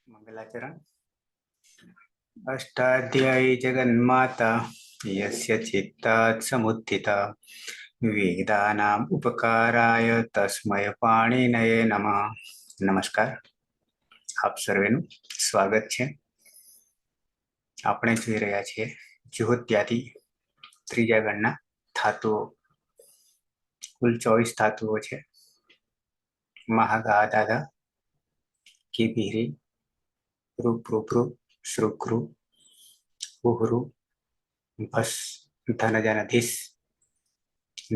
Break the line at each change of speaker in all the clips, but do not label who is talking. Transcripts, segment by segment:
मंगलाचरण। अष्टाध्यायी जगन्माता यस्य चित्तात् समुत्थिता वेदानाम् उपकाराय तस्मै पाणिनये नमः। नमस्कार, આપ સર્વેનું સ્વાગત છે. આપણે જોઈ રહ્યા છીએ જ્યોત્યાદિ ત્રીજા ગણના ધાતુઓ. કુલ 24 ધાતુઓ છે. મહાગાધાધા, કિભિરી, રૂપૃભૃ, શ્રુકૃ, ઉહરુ, ભસ, ધનજનધીસ,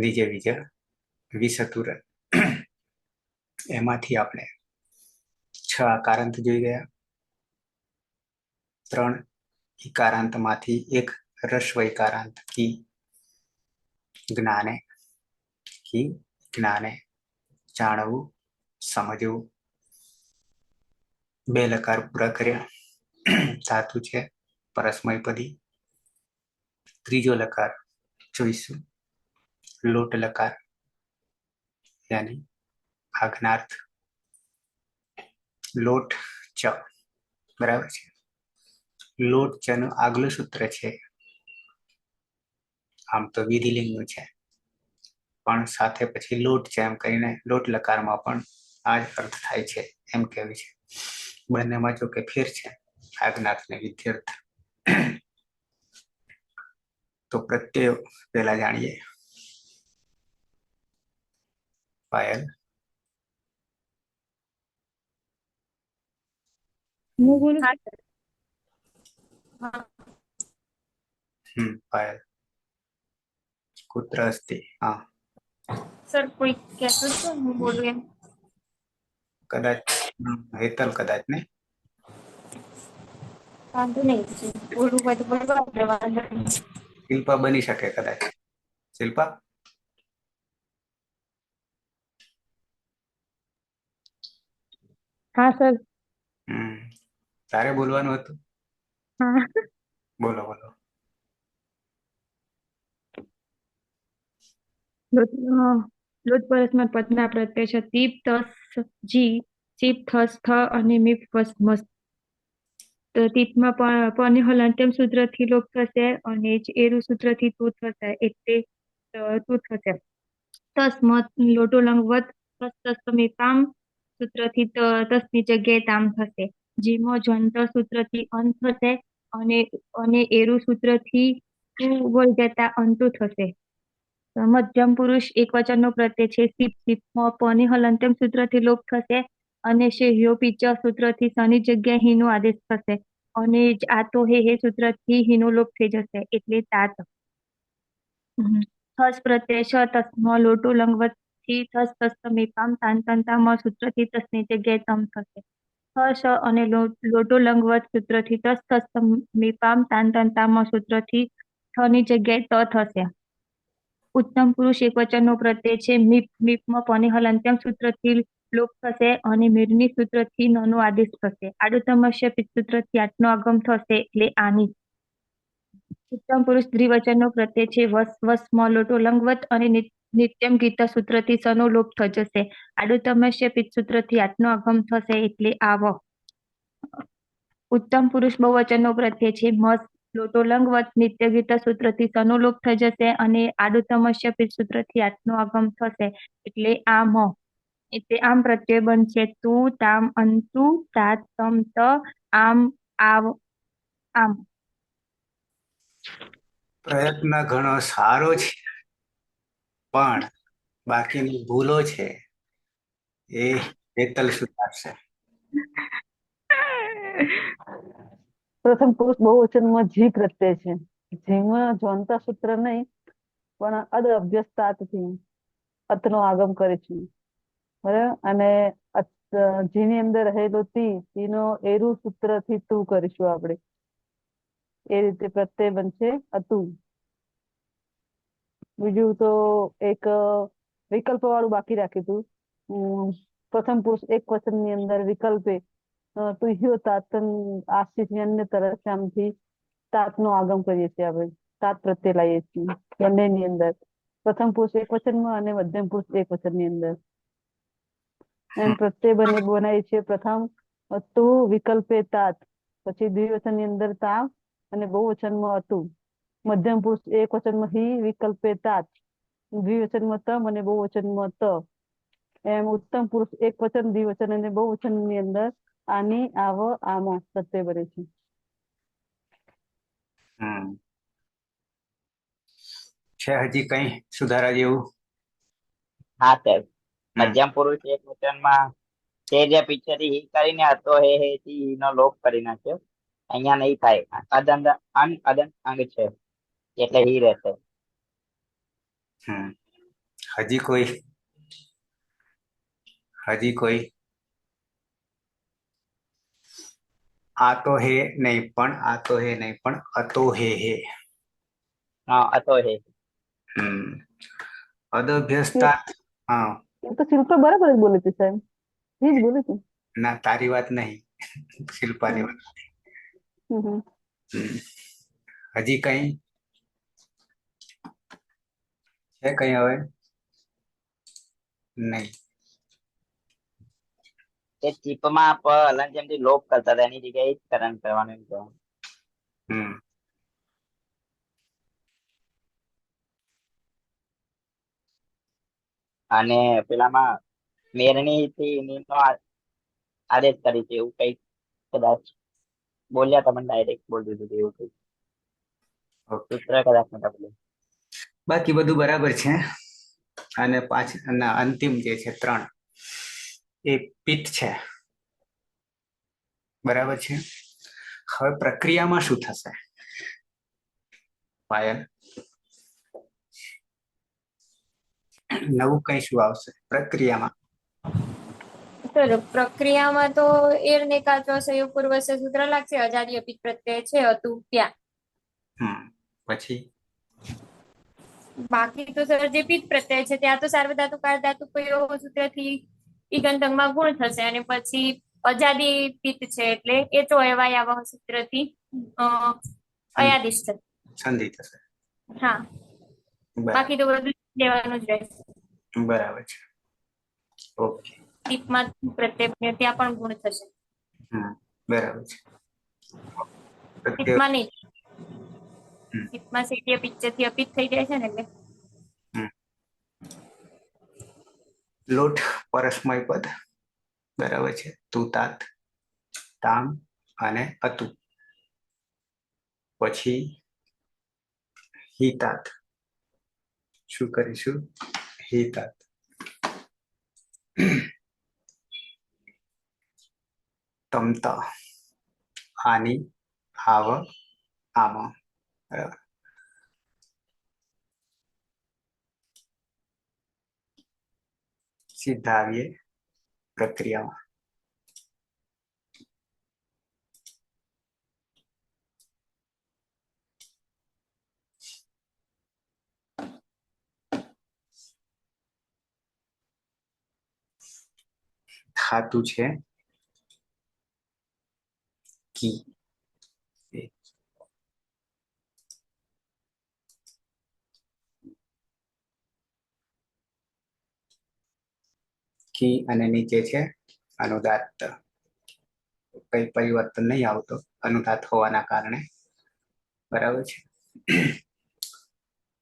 નિજ વિજ, વિસતુર. એમાંથી આપણે 6 આકારાંત જોઈ ગયા. 3 ઇકારાંતમાંથી એક રસ્વ ઇકારાંત કી જ્ઞાને. કી જ્ઞાને જાણવું, સમજવું. 2 લકાર પૂરા કર્યા. ધાતુ છે પરસ્મયપદી. 3જો લકાર જોઈશું, લોટ લકાર યાની આજ્ઞાર્થ. લોટ ચ, બરાબર છે. લોટ ચ નું આગલું સૂત્ર છે, આમ તો વિધિલિંગનું છે, પણ સાથે પછી લોટ છે એમ કરીને લોટ લકારમાં પણ આ જ અર્થ થાય છે એમ કહેવું છે. બંનેમાં જો કે ફેર છે, આજ્ઞાર્થ ને વિધ્યર્થ. તો પ્રત્યય પહેલા જાણીએ. પાયલ.
હું બોલું?
પાયલ. કુત્ર અસ્તિ? હા,
સર કોઈ કહેતો છે હું બોલું એમ?
કદાચ હેતલ, કદાચ ને.
વાંધો નહીં, બોલવું હોય તો બોલવા, વાંધો નહીં.
શિલ્પા બની શકે કદાચ. શિલ્પા.
હા સર.
તારે બોલવાનું હતું.
હા,
બોલો બોલો.
લોટ પરસ્મર પદના પ્રત્યય છે તીપ તસ જી, ચીપ થસ થ અને મીપ વસ મસ્ત. તો તીપમાં પની હલાંત્યમ સૂત્રથી લોપ થશે અને એરુ સૂત્રથી તું થશે, એટલે તું થશે. તસ્મત લોટો લંગવત તસ તસ્મીતામ સૂત્રથી તસની જગ્યાએ તામ થશે. જીમાં જંત સૂત્રથી અંત થશે અને એરુ સૂત્રથી તું વળ જતા અંતુ થશે. મધ્યમ પુરુષ એક વચનનો પ્રત્યય છે સીપ. સીપમાં પની હલંત્યમ સૂત્રથી લોપ થશે અને શેહ્યો પીચ સૂત્રથી સની જગ્યાએ હીનો આદેશ થશે અને આ તો હે સૂત્રથી હીનો લોપ થઈ જશે, એટલે તાત. થસ પ્રત્યય શ તસ્મ લોટો લંગવત થી થસ તસ્મીપામ તાંતંતામાં સૂત્રથી તસની જગ્યાએ તમ થશે. થ અને લોટો લંગવત સૂત્રથી તસ તસ્મીપામ તાંતંતામાં સૂત્રથી થની જગ્યાએ ત થશે. ઉત્તમ પુરુષ એક વચનનો પ્રત્યય છે મીપ. મીપમાં પની હલંત્યમ સૂત્રથી લોપ થશે અને મીરની સૂત્રથી નનો આદેશ થશે. આડુતમસ્ય પિત સૂત્રથી આટનો આગમ થશે, એટલે આની. ઉત્તમ પુરુષ દ્વિવચનનો પ્રત્યય છે વસ. વસમાં લોટો લંગવત અને નિત્યમ ગીતા સૂત્રથી સનો લોપ થઈ જશે. આડુતમસ્ય પિત સૂત્રથી આટનો આગમ થશે, એટલે આવ. ઉત્તમ પુરુષ બહુવચનનો પ્રત્યય છે મસ. લોટો લંગવત નિત્ય ગીતા સૂત્રથી સનો લોપ થઈ જશે અને આડુતમસ્ય પિત સૂત્રથી આટનો આગમ થશે, એટલે આમ. એટલે આમ પ્રત્યય બનશે તું, તામ, અંતુ, તાત, તમ, ત, આમ, આવ, આમ.
પ્રયત્ન ઘણો સારો છે, પણ બાકીની ભૂલો છે એ હેતલ સુધારશે.
પ્રથમ પુરુષ બહુવચનમાં જી પ્રત્યય છે. જેમાં જોનતા સૂત્ર નહીં, પણ અદ અભ્યસ્તાતથી અતનો આગમ કરે છે. બરાબર. અને જેની અંદર રહેલો તીનો એરુ સૂત્રથી તું કરીશું આપણે. એ રીતે પ્રત્યય બનશે અતું. બીજું તો એક વિકલ્પ વાળું બાકી રાખ્યું હતું. પ્રથમ પુરુષ એક વચનની અંદર વિકલ્પે તુહ્યો તાતન આશિષ અન્ય તરફથી તાતનો આગમ કરીએ છીએ આપણે. તાત પ્રત્યય લાવીએ છીએ બંનેની અંદર. પ્રથમ પુરુષ એક વચનમાં અને મધ્યમ પુરુષ એક વચનની અંદર. એમ પ્રત્યય બનાવીએ છીએ. પ્રથમ હતું વિકલ્પે તાત, પછી દ્વિવચન ની અંદર તામ અને બહુવચનમાં હતું. મધ્યમ પુરુષ એક વચનમાં હિ વિકલ્પે તાત, દ્વિવચનમાં તમ અને બહુવચનમાં ત. એમ ઉત્તમ પુરુષ એક વચન દ્વિવચન અને બહુવચન ની અંદર આની આવ આમાં પ્રત્યય બને છે.
હમ છે હજી કઈ સુધારા જેવું?
હા સાહેબ,
હમ
મધ્યમ પુરુષ એક વચનમાં તે જે પીછેથી હી કરીને હતો હે થી નો લોપ કરી નાખ્યો. અહીંયા નહીં થાય, અદંત અન અદંત અંગ છે એટલે હી રહેશે.
હમ હજી કોઈ? હજી કોઈ? આ તો હે નહીં પણ, આ તો હે નહીં પણ, અતો હે.
હા, હતો હે.
હમ અદભ્યસ્તા. હા,
એ તો શિલ્પા બરાબર જ બોલી હતી સાહેબ, એ જ બોલી હતી.
ના તારી વાત નહીં, શિલ્પાની
હમ,
વાત.
હમ, હમ.
હમ. હજી કઈ છે? કઈ હવે નહીં.
એ ચીપમાં હલન જેમથી લોપ કરતા હતા એની જગ્યાએ જ કરણ કરવાનું એમ કહેવાનું.
હમ
અને પેલામાં મેરણી થી નો આદેશ કરી છે એવું કઈક કદાચ બોલ્યા, તમને ડાયરેક્ટ બોલ દીધું હતું એવું કઈક
ઓકે.
સૂત્ર કદાચ નતા બોલે.
બાકી બધું બરાબર છે. અને ના અંતિમ જે છે 3 એ પિત્ત છે. બરાબર છે. હવે પ્રક્રિયામાં શું થશે પાયલ? નવું કઈ શું આવશે પ્રક્રિયામાં?
સર પ્રક્રિયામાં તો એર ને કાચો સંયોગ પૂર્વસ્ય સૂત્ર લાગશે. અજાદી અપિત પ્રત્યય છે હતું ત્યાં.
પછી
બાકી તો સર જે પિત પ્રત્યય છે ત્યાં તો સાર્વધાતુ કાળધાતુ સૂત્રથી ઈગંતંગમાં ગુણ થશે અને પછી અજાદી પિત છે એટલે એ તો અયવાયાવહ સૂત્રથી અયાદિશ થશે.
સંધિ થશે.
હા, બાકી તો બધું લેવાનું જ રહેશે.
બરાબર છે. ઓકે.
ટીપમાં પ્રત્યય ત્યાં પણ ગુણ થશે.
બરાબર છે. પ્રત્યય.
ટીપમાં નહીં,
હમ,
ટીપમાં સેટીય પિક્ચરથી અપિત થઈ જાય છે ને એટલે.
હમ. લોટ પરસ્મય પદ. બરાબર છે. તું તાત, તામ અને હતું. પછી હિતાત. શું કરીશું? હિતાત. તમતા, આની આવ આમાં. બરાબર. સીધા આવીએ પ્રક્રિયામાં. ખાતું છે કી. કી અને નીચે છે અનુદાત્ત. કઈ પરિવર્તન નહીં આવતો અનુદાત હોવાના કારણે. બરાબર છે.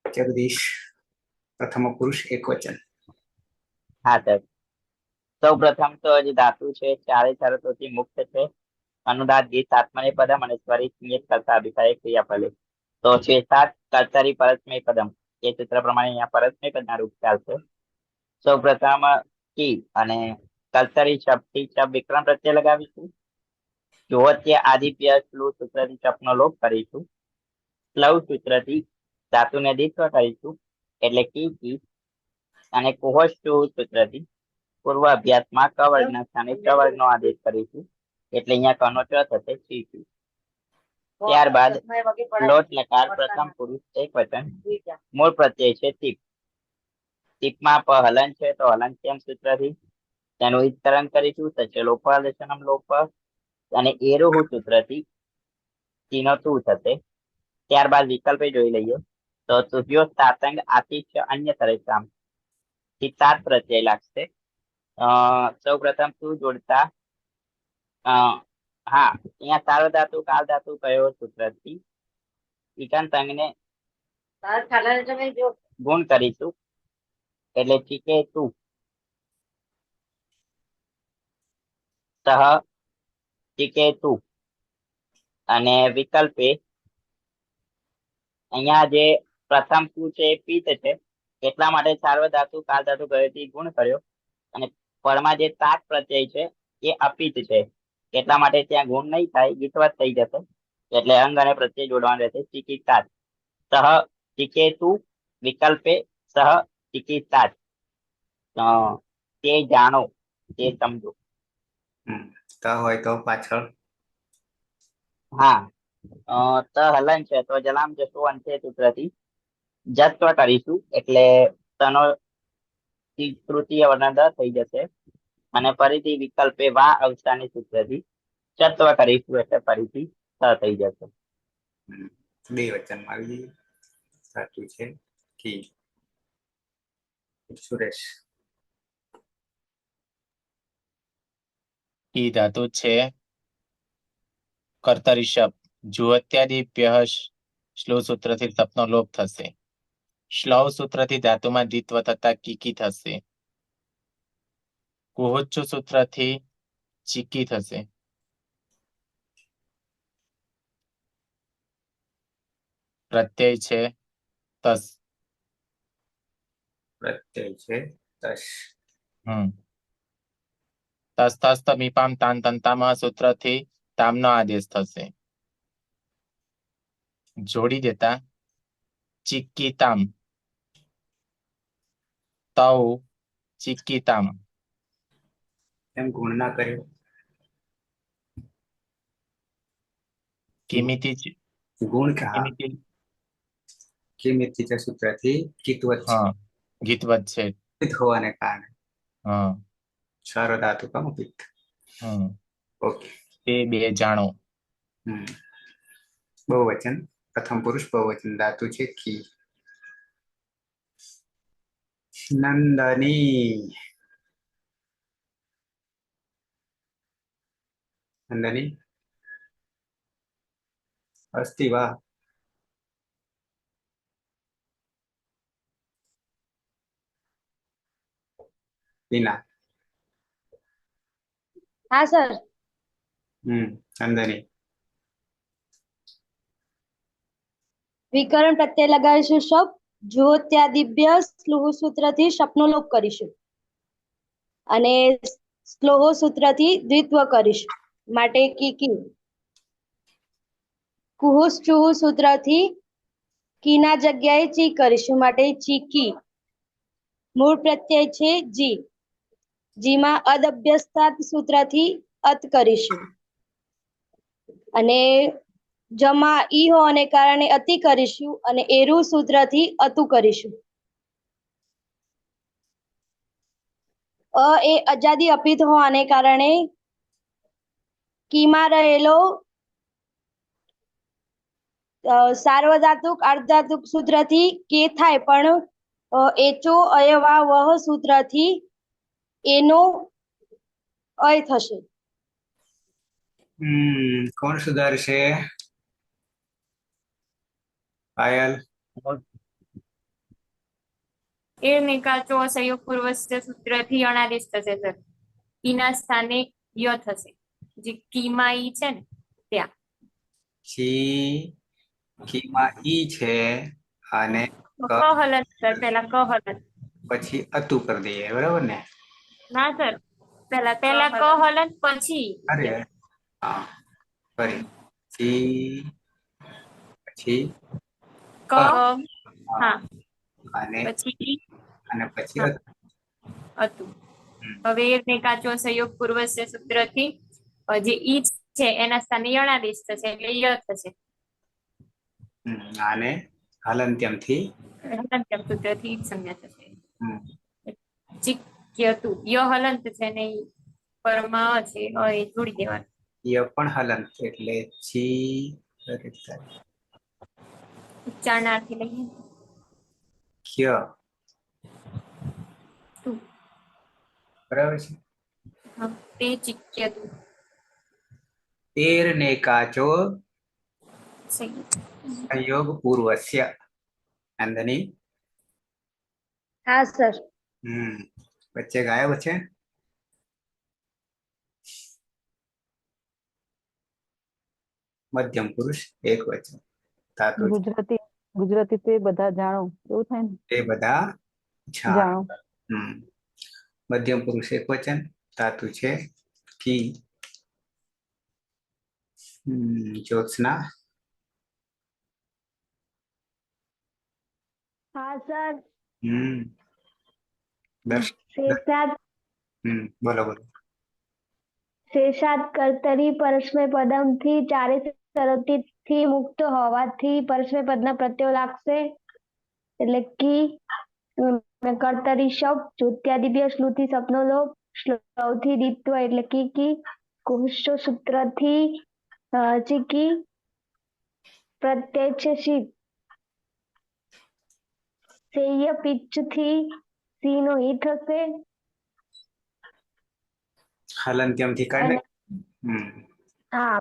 જગદીશ, પ્રથમ પુરુષ એક વચન.
હા સર, સૌ પ્રથમ તો જે ધાતુ છે ચારે શરતોથી મુક્ત છે. અનુદાત ગીત આત્મને પદમ અને સ્વરિત નિયત કરતા અભિપ્રાય ક્રિયાફલે. તો છે 7 કર્તરી પરસ્મય પદમ. એ સૂત્ર પ્રમાણે અહીંયા પરસ્મય પદના રૂપ ચાલશે. સૌ પ્રથમ કી અને કર્તરી શબ્દથી શબ્દ વિક્રમ પ્રત્યય લગાવીશું. જો તે આદિપ્ય સ્લુવ સૂત્રથી શબ્દનો લોપ કરીશું. સ્લવ સૂત્રથી ધાતુને દ્વિત્વ કરીશું એટલે કી. અને કુહોષ્ટુ સૂત્રથી પૂર્વ અભ્યાસમાં ક વર્ગના સ્થાને ચ વર્ગનો આદેશ કરીશું એટલે અહીંયા કનો ચ થશે છી. ત્યારબાદ લોટ લકાર પ્રથમ પુરુષ એક વચન. મૂળ પ્રત્યય છે ટીપ. ટીપમાં પ હલન છે તો હલનચયમ સૂત્રથી તેનું વિસ્તરણ કરીશું. થશે લોપ લક્ષણમ લોપ અને એરોહુ સૂત્રથી ચીનો તું થશે. ત્યારબાદ વિકલ્પે જોઈ લઈએ તો તુભ્યો સાતંગ આતિથ્ય અન્ય તરેસામ થી 7 પ્રત્યય લાગશે. સૌ પ્રથમ તું જોડતા હા, અહીંયા સાર્વધાતુ કાલ ધાતુ કયો સૂત્રથી ઈકાંત અંગને ગુણ કરીશું એટલે ચિકેતુ સહ ચિકેતુ અને વિકલ્પે અહીંયા જે પ્રથમ શું છે એ પિત્ત છે એટલા માટે સાર્વધાતુ કાલ ધાતુ કયોથી ગુણ કર્યો અને ફળમાં જે તાક પ્રત્યય છે એ અપિત્ત છે એટલા માટે ત્યાં ગુણ નહીં થાય, ગીતવત થઈ જશે એટલે અંગ અને પ્રત્યય જોડવાનું રહેશે ચિકિતાત સહ ચિકેતુ વિકલ્પે સહ ચિકિતાત તે જાણો તે સમજો.
ત હોય તો પાછળ
હા, ત હલન છે તો જલામ જશું અંતે સૂત્રથી જત્વ કરીશું એટલે તનો તૃતીય વર્ણ દ થઈ જશે અને ફરીથી વિકલ્પે વા અવસાની સૂત્રથી ચત્વ કરીશું એટલે ફરીથી સ થઈ જશે.
બે વચનમાં આવી જઈએ. સાચું છે કી. સુરેશ.
કી ધાતુ છે કર્તરી શબ્દ જુહત્યાદિભ્ય શ્લોક સૂત્રથી સપનો લોપ થશે. શ્લવ સૂત્રથી ધાતુમાં દ્વિત્વ થતા કીકી થશે. કુહોચ્ચુ સૂત્રથી ચીકી થશે. પ્રત્યય છે તસ.
પ્રત્યય છે તસ.
તસ તસ મીપામ તાન તંતામાં સૂત્રથી તામનો આદેશ થશે. જોડી દેતા ચિક્કીતામ તૌ ચિક્કીતામ.
એમ ગુણ ના કર્યો.
કિમિતિ
ગુણ
કિમિતિ
કિમિતિ સૂત્રથી કિતવત
હા ગીતવત છે.
હોવાને કારણે
હા
સાર્વધાતુ કમ પિત્ત. ઓકે.
તે બે જાણો.
બહુવચન પ્રથમ પુરુષ બહુવચન ધાતુ છે કી. નંદની. નંદની અસ્તિ વા. વિના.
હા સર.
નંદની.
વિકરણ પ્રત્યય લગાવીશું શબ્દ જ્યોત્યાદિભ્ય સ્લુહ સૂત્રથી શપનો લોપ કરીશું અને સ્લોહ સૂત્રથી દ્વિત્વ કરીશું માટે કીકી. કુહુસ ચુહુ સૂત્રથી કીના જગ્યાએ ચી કરીશું માટે ચીકી. મૂળ પ્રત્યય છે જી. જીમાં અદભ્યસ્તાત સૂત્રથી અત કરીશું અને જમા ઈ હોવાને કારણે અતિ કરીશું અને એરુ સૂત્રથી અતુ કરીશું. એ અજાદી અપિત હોવાને કારણે કીમાં રહેલો સાર્વધાતુક અર્ધધાતુક સૂત્રથી કે થાય પણ એચો અયવા વહ સૂત્રથી એનો અય થશે.
કોણ સુધારશે? પાયલ.
એ નિકાચો સંયોગ પૂર્વસ્થ સૂત્રથી અણાદેશ થશે સર. કીના સ્થાને ય થશે. જે કીમાં ઈ છે ને ત્યાં.
કીમાં ઈ છે અને
કહલન સર પેલા કહલન.
પછી અતુ કરી દઈએ બરાબર ને?
ના સર પેલા કહલન પછી.
અરે હા ફરી પછી
ક હા
અને
પછી
પછી
હતું. હવે એ કાચો સંયોગ પૂર્વસ્ય સૂત્રથી જે ઈ છે એના સ્થાને યણાદેશ થશે એટલે ય થશે.
આને હલંત્યમથી
હલંત્યમ સૂત્રથી સંજ્ઞા થશે. ચિક્યતુ ય હલંત છે ને પરમાં છે એ જોડી દેવાનું.
ય પણ હલંત એટલે
ઉચ્ચારણાર્થી લઈએ
ખ્ય બરાબર છે.
તે ચિક્યતુ
તેર ને કાચો સંયોગ પૂર્વસ્ય. નંદની.
હા સર.
વચ્ચે ગાયબ છે. મધ્યમ પુરુષ એક વચન. ધાતુ છે.
ગુજરાતી ગુજરાતી તે બધા જાણો એવું થાય ને,
એ બધા જાણ.
જાણો.
મધ્યમ પુરુષ એક વચન. ધાતુ છે કી. જ્યોત્સના.
હા સર.
દર્શ.
શેષાદ
બોલો બોલો.
શેષાદ કર્તરી પરસ્મય પદમથી ચારે શરતીથી મુક્ત હોવાથી પરસ્મય પદના પ્રત્યયો લાગશે. એટલે કી કર્તરી શબ્દ જ્યોત્યાદિભ્ય શ્લુતિ સપનો લોપ શ્લૌથી દિત્વ એટલે કી કુષ્ઠ સૂત્રથી ચીકી પ્રત્યય છે શીત. સેય પિચ્છથી સી નો ઈ થશે.
હલંત્યમથી કાઢી
અને હા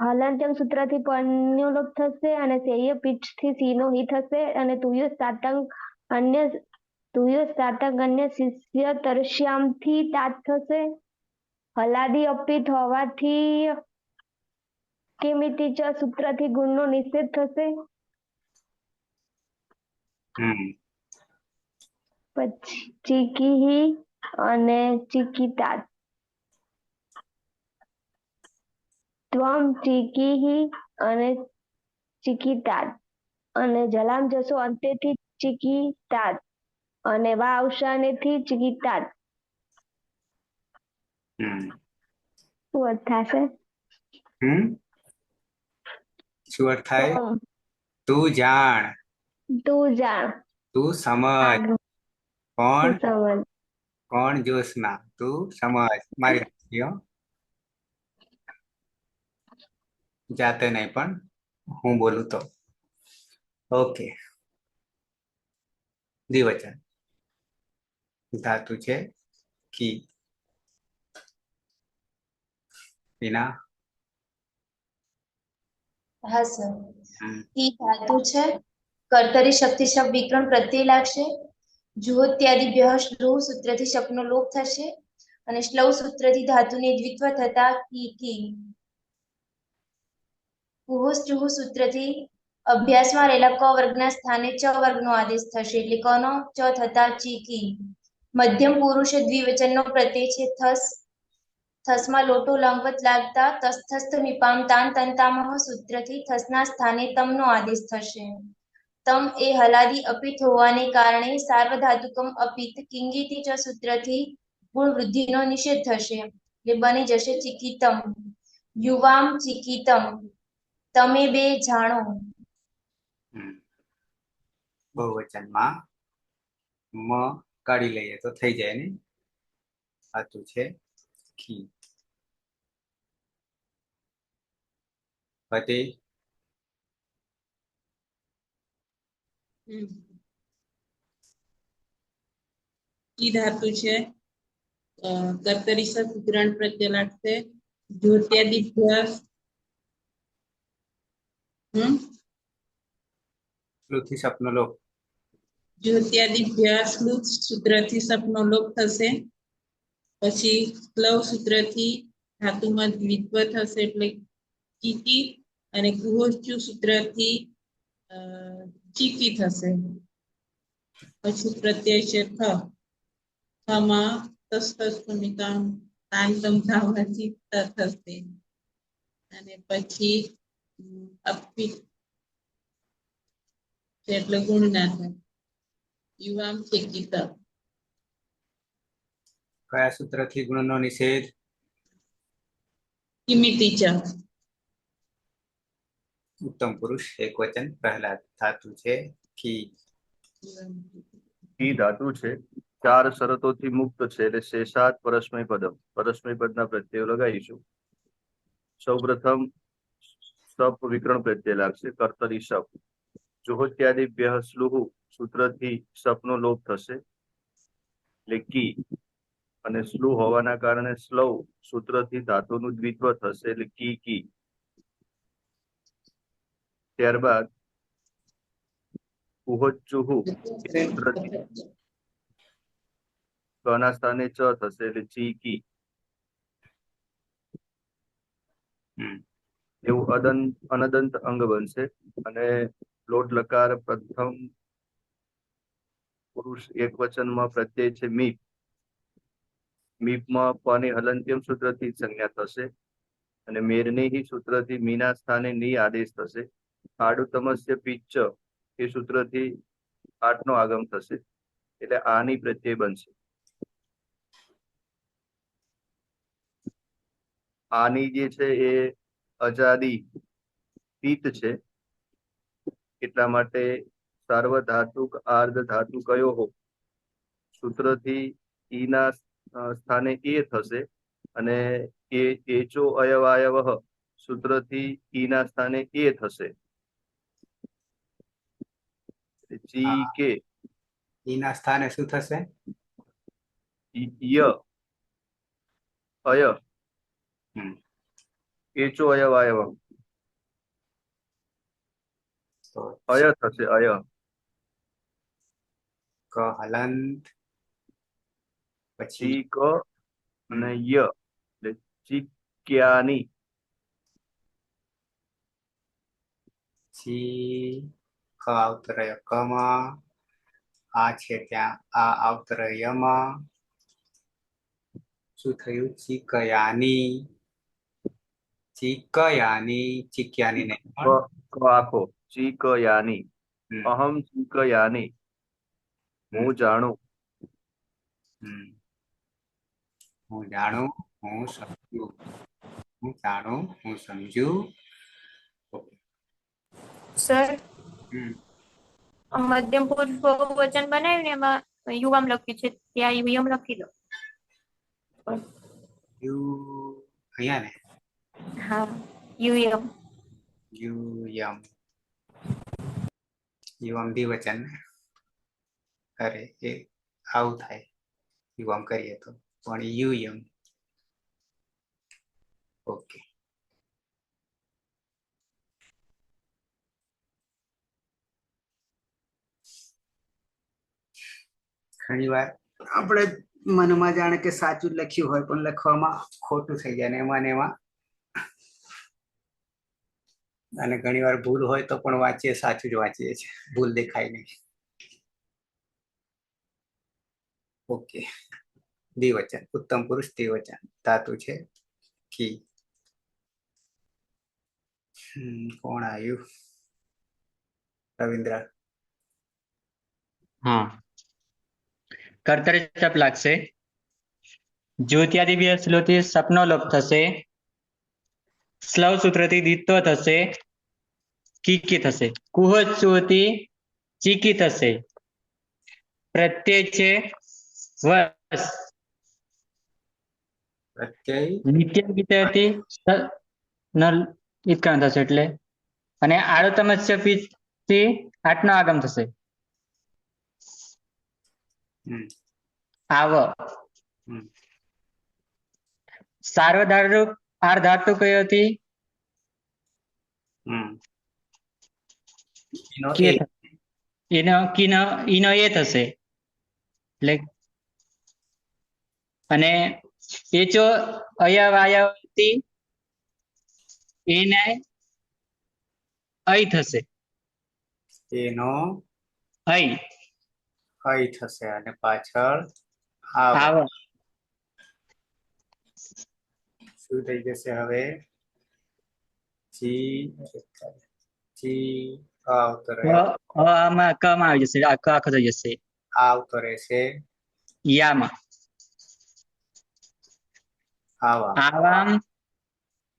હલંત્યમ સૂત્રથી પન્યો લોપ થશે અને સેય પિચ્છથી સી નો ઈ થશે અને તુય સાતંગ અન્ય શિષ્ય તરશ્યામથી તાત થશે. હલાદી અપિત હોવાથી કિમિતિ ચ સૂત્રથી ગુણનો નિષેધ થશે. પછી ચીકી અને ચીકીતા. ત્વમ ચીકી અને ચીકીતાત અને જલામ જશો અંતેથી ચીકીતાત અને વા અવસાનેથી ચીકીતાત. શું અર્થ થશે?
શું અર્થ થાય? તું જાણ,
તું જાણ,
તું સમજ. કોણ?
સમજ.
કોણ? જ્યોત્સના. તું સમજ. મારી દીકરીઓ. જાતે નહીં પણ હું બોલું તો. ઓકે. દ્વિવચન. ધાતુ છે કી. વિના.
હા સર. કી ધાતુ છે. કર્તરી શક્તિ શબ્દ વિકરણ પ્રત્યય લાગશે. જ્યોત્યાદિભ્ય શ્લુ સૂત્રથી શબ્દનો લોપ થશે અને શ્લૌ સૂત્રથી ધાતુને દ્વિત્વ થતા કી. કુહુસ ચુહુ સૂત્રથી અભ્યાસમાં રહેલા ક વર્ગના સ્થાને ચ વર્ગનો આદેશ થશે એટલે કનો ચ થતા ચીકી. મધ્યમ પુરુષ દ્વિવચનનો પ્રત્યય છે થસ. થસમાં લોટો લંગવત લાગતા તસ્થસ્થ મીપામ તાન તંતામહ સૂત્રથી થસના સ્થાને તમનો આદેશ થશે. તમ એ હલાદી અપિત હોવાને કારણે સાર્વધાતુકમ અપિત કિંગીતિ ચ સૂત્રથી ગુણ વૃદ્ધિનો નિષેધ થશે એટલે બની જશે ચિકિતમ. યુવામ ચિકિતમ. તમે બે જાણો.
બહુવચનમાં મ કાઢી લઈએ તો થઈ જાય ને. સાચું છે કી. પતિ.
કી ધાતુ છે. કર્તરી સૂત્રણ પ્રત્યય લાગશે. જ્યોત્યાદિભ્ય
શ્લુથી સપનો લોપ.
જ્યોત્યાદિભ્ય શ્લુ સૂત્રથી સપનો લોપ થશે. પછી ક્લવ સૂત્રથી ધાતુમાં દ્વિત્વ થશે એટલે કીકી અને કુહોચુ સૂત્રથી ચીકી થશે. પછી પ્રત્યય છે થ. થમાં તસ્તસ્મિકામ તાંતમ ધાવવાથી ત થશે અને પછી અપિત એટલે ગુણ ના થાય. યુવામ ચિકિત.
કયા સૂત્રથી ગુણનો નિષેધ?
કિમિતિ ચ.
ઉત્તમ પુરુષ એક વચન. પહેલા ધાતુ છે કી.
કી ધાતુ છે. ચાર શરતોથી મુક્ત છે એટલે શેષાત પરસ્મય પદમ. પરસ્મય પદના પ્રત્યયો લગાવીશું. સૌ પ્રથમ સપ વિકરણ પ્રત્યય લાગશે. કર્તરી સપ. જુહોત્યાદિભ્ય શ્લુહુ સૂત્રથી સપનો લોપ થશે એટલે કી અને સ્લુ હોવાના કારણે સ્લવ સૂત્રથી ધાતુનું દ્વિત્વ થશે એટલે કી. ત્યારબાદ ઉહોચ્ચુહુ એ સૂત્રથી કના સ્થાને ચ થશે એટલે ચીકી. એવું અનદંત અંગ બનશે. અને લોટ લકાર પ્રથમ પુરુષ એક વચનમાં પ્રત્યય છે મીપ. મીપમાં પની હલંત્યમ સૂત્રથી સંજ્ઞા થશે અને મેરની સૂત્રથી મીના સ્થાને ની આદેશ થશે. આડુતમસ્ય પિચ્ચ એ સૂત્રથી આઠનો આગમ થશે એટલે આની પ્રત્યય બનશે. આની જે છે એ અજાદી પિત્ત છે એટલા માટે સાર્વધાતુક આર્ધ ધાતુ કયો હો સૂત્રથી ઈના સ્થાને એ થશે અને એચો અયવાયવ સૂત્રથી ઈના સ્થાને એ થશે. ચી કે
ઈના સ્થાને શું થશે?
ય અય
હમ.
એચો અયવાયવ
તો
અય થશે. અય
ક હલંત પછી
ચી ક અને ય એટલે ચીક્યાની.
ચી ક આવતરય કમાં, આ છે ત્યાં આ આવતરય યમાં. શું થયું? ચીકયાની, ચીક્યાની નહીં પણ
ક આખો ચીકયાની. અહમ ચીકયાની હું જાણું.
હું જાણું, હું સમજુ. હું જાણું, હું સમજુ.
સર
હમ.
મધ્યમ પુરુષ બહુવચન બનાવ્યું ને એમાં યુવામ લખ્યું છે ત્યાં યુયમ લખી દો.
યુ અહીંયા ને
હા, યુયમ.
યુયમ યુવમ દ્વિવચન ને અરે એ આવું થાય યુવમ કરીએ તો પણ યુયમ. ઓકે. ઘણી વાર આપણે મનમાં જાણે કે સાચું જ લખ્યું હોય પણ લખવામાં ખોટું થઈ જાય ને એમાં અને ઘણી વાર ભૂલ હોય તો પણ વાંચીએ સાચું જ વાંચીએ છીએ, ભૂલ દેખાય નહીં. ઓકે. દ્વિવચન ઉત્તમ પુરુષ દ્વિવચન ધાતુ છે કી. કોણ આવ્યું? રવિન્દ્ર.
હા, કર્તરી શપ લાગશે. જ્યોત્યાદિ સ્લોથી સપનો લોપ થશે. સ્લવ સૂત્રથી દ્વિત્વ થશે. કીકી થશે. કુહોચ્ચુથી ચીકી થશે. પ્રત્યય છે વસ.
પ્રત્યય
નિત્ય વિતરથી ઇત્કરણ થશે એટલે અને આડોતમસ્ય થી આઠનો આગમ થશે. આવ સાર્વધાતુ આર્ધાતુ કયો હતી? ઈનો એ થશે એટલે અને એચો અયવાયવથી એને અય થશે.
એનો
અય
થશે અને પાછળ
આવ.
શું થઈ જશે હવે? ચી
આમાં કમાં આવી જશે. આખો થઈ જશે.
આવતો રહેશે
યામાં. આવામ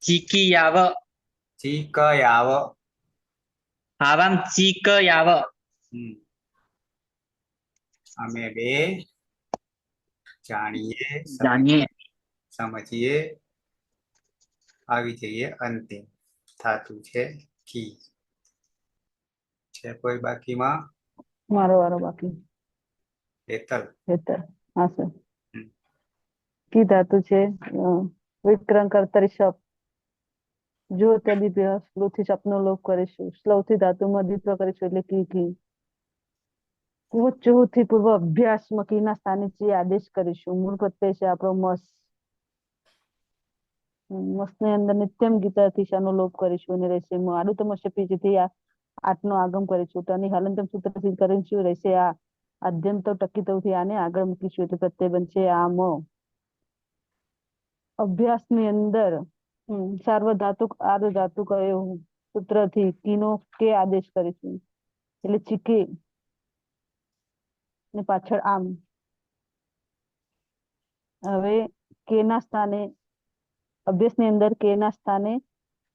ચીકીયાવ.
ચીકયાવ.
આવામ ચીકયાવ.
અમે બે જાણીએ સમજીએ આવી જઈએ અંતિમ ધાતુ છે કી. છે કોઈ બાકીમાં?
મારો વારો બાકી.
હેતલ.
હા સર. કી ધાતુ છે વિક્રમ કર્તરી શપ જો ત્યાદી સ્લોથી શપનો લોપ કરીશું સ્લોથી ધાતુમાં દ્વિત્વ કરીશું એટલે કી ચુથી પૂર્વ અભ્યાસમાં કીના સ્થાને ચી આદેશ કરીશું મૂળ પ્રત્યય છે આપણો મસ મસની અંદર નિત્યમ ગીતાથી શાનો લોપ કરીશું અને રહેશે આડું તમસ્ય પીછીથી આઠનો આગમ કરીશું તો આની હલંતમ સૂત્રથી કરીશું રહેશે આ આદ્યંતો ટકીતવથી આને આગળ મૂકીશું એટલે પ્રત્યય બનશે આમ અભ્યાસની અંદર સાર્વધાતુક આર્ધધાતુ કયો સૂત્રથી કીનો કે આદેશ કરીશું એટલે ચીકે ને પાછળ આમ હવે કે ના સ્થાને અભ્યાસની અંદર કે ના સ્થાને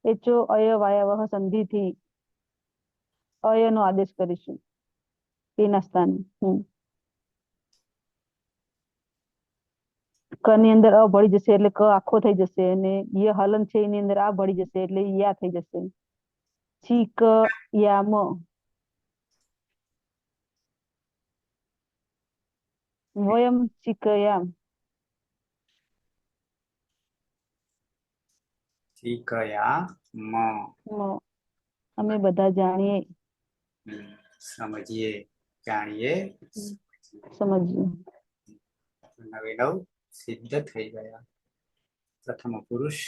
એચો અય વાયાવહ સંધિથી અયનો આદેશ કરીશું કે ના સ્થાને ક ની અંદર અ ભળી જશે એટલે ક આખો થઈ જશે અને ય હલન છે એની અંદર આ ભળી જશે એટલે યા થઈ જશે ચીક યામ વયમ ચીકયામ
ચીકયામ
અમે બધા જાણીએ
સમજીએ જાણીએ
સમજીએ
નવે નવ સિદ્ધ થઈ ગયા પ્રથમ પુરુષ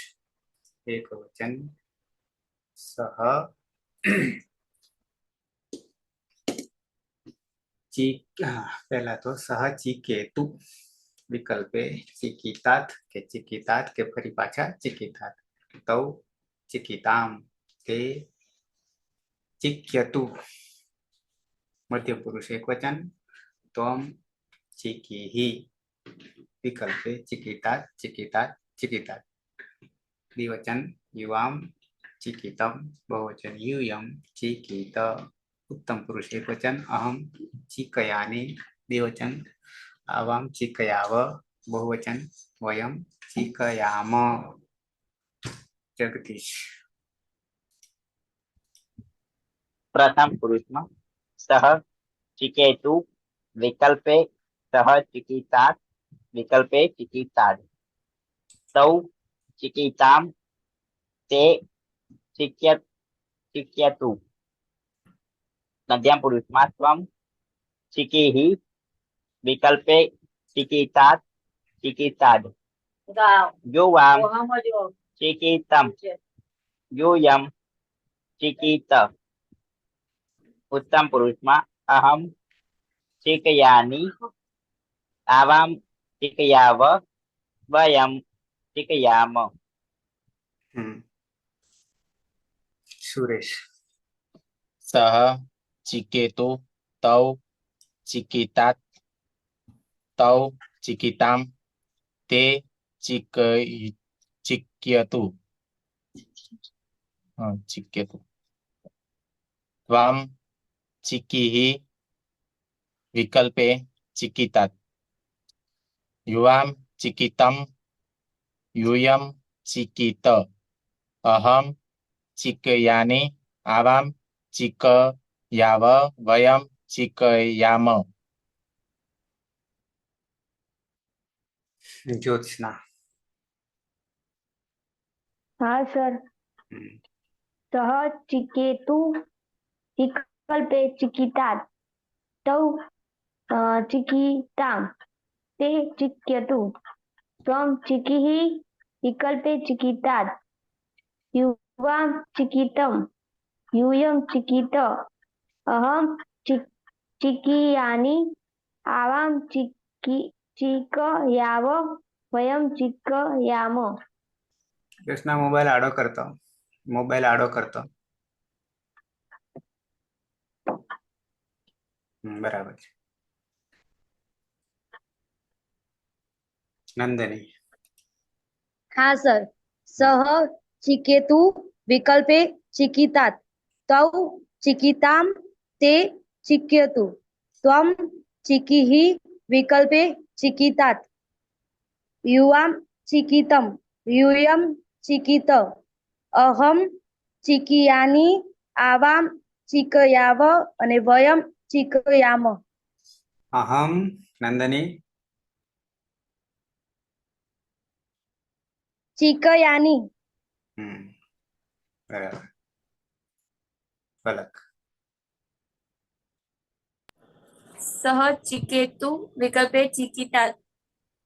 એક વચન સહ પહેલા તો સહ ચિકેતુ વિકલ્પે ચિકિતાત કે ફરી પાછા ચિકિતાત તૌ ચિકિતામ તે ચિક્યતુ મધ્ય પુરુષ એક વચન ત્વમ ચિકિહિ વિકલ્પે ચિકિતાત દ્વિવચન યુવામ ચિકિતમ બહુવચન यूयम ચિકિત उत्तम पुरुष एक वचन अहम चिकयानि द्विवचन आवाम चिकयाव बहुवचन वयम चिकयाम जगदीश
પ્રથમ પુરુષમાં સહ ચિકેતુ વિકલ્પે સહ ચિકિતાત વિકલ્પે ચિકિતાદ તૌ ચિકિતામ તે ચિક્યતુ મધ્યમ પુરુષમાં ત્વમ ચિકિહિ વિકલ્પે ચિકિતાત ચિકિતાદ યુવામ ચિકિતમ यूयम चिकित उत्तम पुरुषમાં अहम चिकयानि आवाम चिकयाव वयम चिकयाम
सुरेश
सह चिकेतो तौ चिकितात तौ चिकिताम ते चिक्यतु चिक्यतु त्वं चिकिहि विकल्पे चिकितात युवाम चिकितम यूयम चिकित अहम चिकयानि आवाम चिकयाव वयम चिकयाम
ज्योत्सना
हाँ सर सह चिकेतु विकल्पे चिकितात् तौ चिकितां ते चिक्यतु त्वं चिकिः विकल्पे चिकितात् युवां चिकितं यूयं चिकित अहं चिकयानि आवां चिकयाव वयं चिकयाम
कृष्णा मोबाइल आड़ो करतो बराबर नंदनी
हाँ सर सह चिकेतु विकल्पे चिकितात् तौ चिकितां ते चिक्यतु त्वं चिकिः विकल्पे चिकितात् युवां चिकितं यूयं चिकित अहम चिकयानि आवां चिकयाव અને વયમ चिकयाम
अहम नंदनी
ચીકયાની.
બરાબર. ફલક.
સહ ચિકેતુ વિકલ્પે ચિકિતા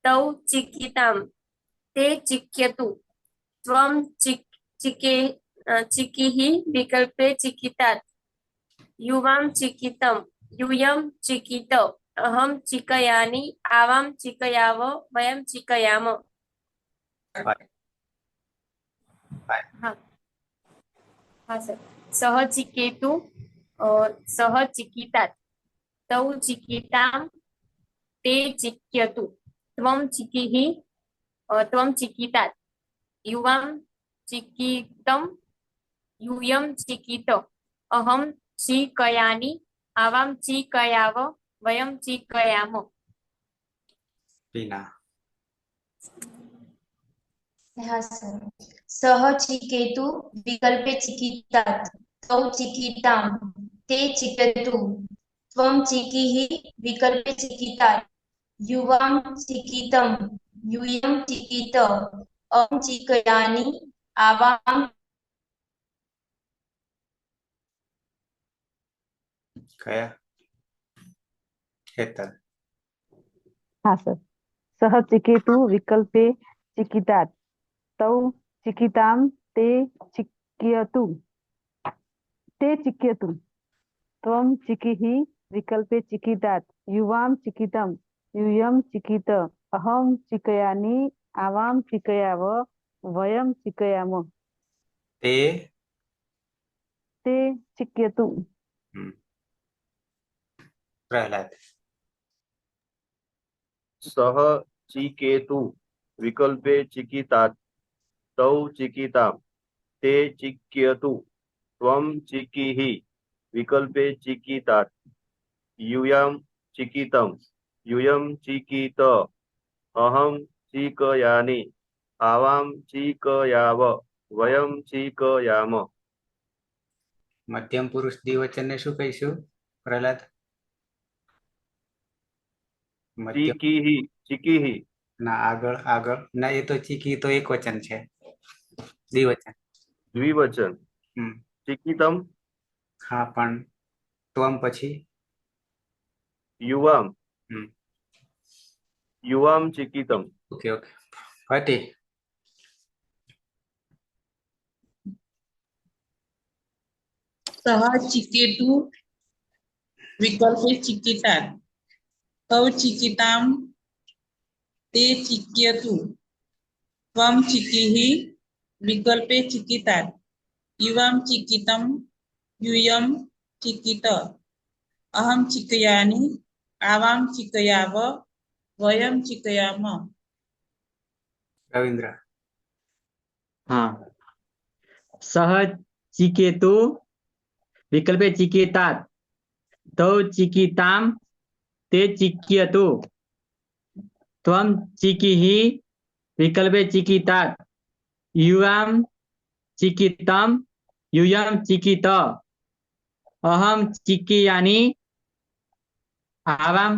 તૌ ચિકિતામ તે ચિક્યતુ ત્વમ ચિકિઃ વિકલ્પે ચિકિતાત યુવામ ચિકિતમ यूयं चिकित अहम चिकयानि आवाम चिकयाव वयम चिकयाम. हाँ हाँ सर. सह चिकेतु सह चिकितात तौ चिकिताम ते चिक्यतु त्वं चिकितात युवाम चिकितम यूयं चिकित अहम चिकयानि आवाम चिकयाव वयम चिकयाम.
टीना.
हाँ सर. सह चिकेतु विकल्पे चिकितात तौ चिकिताम ते चिकयतु त्वं चिकीः विकल्पे चिकितात युवां चिकितं यूयं चिकित अहं चिकयानि आवाम.
कया? हेतल.
हाँ सर. सह चिकेतु विकल्पे चिकितात तौ चिकितां ते चिक्यतु त्वं चिकीः विकल्पे चिकितात युवां चिकितं यूयं चिकित अहं चिकयानि आवां चिकयाव वयं चिकयाम.
ते
चिक्यतु.
प्रहलाद.
सह चिकेतु विकल्पे चिकितात तौ चिकितां ते चिक्यतु त्वं चिकीः विकल्पे चिकितात यूयं चिकितं यूयं चिकित अहं चिकयानि आवां चिकयाव वयं चिकयाम.
મધ્યમ પુરુષ દ્વિવચનને શું કહીશું પ્રહલાદ? મધ્યમ
ચીકીહ
ના આગળ આગળ ના, એ તો ચીકી તો એક વચન છે.
દ્વિવચન. ચિકિતમ.
હા પણ ત્વમ પછી
યુવામ ચિકિતમ.
Okay okay. ફટી.
सह चिकेतु विकल्पे चिकितात तौ चिकितां ते चिक्यतु त्वं चिकीः विकल्पे चिकितात युवां चिकितं यूयं चिकित अहं चिकयानि आवां चिकयाव वयं चिकयाम.
रविंद्र.
हाँ. सह चिकेतु विकल्पे चिकितात तौ चिकितां ते चिक्यतु त्वं चिकीः विकल्पे चिकितात युवां चिकितं यूयं चिकित अहं चिकयानि आवां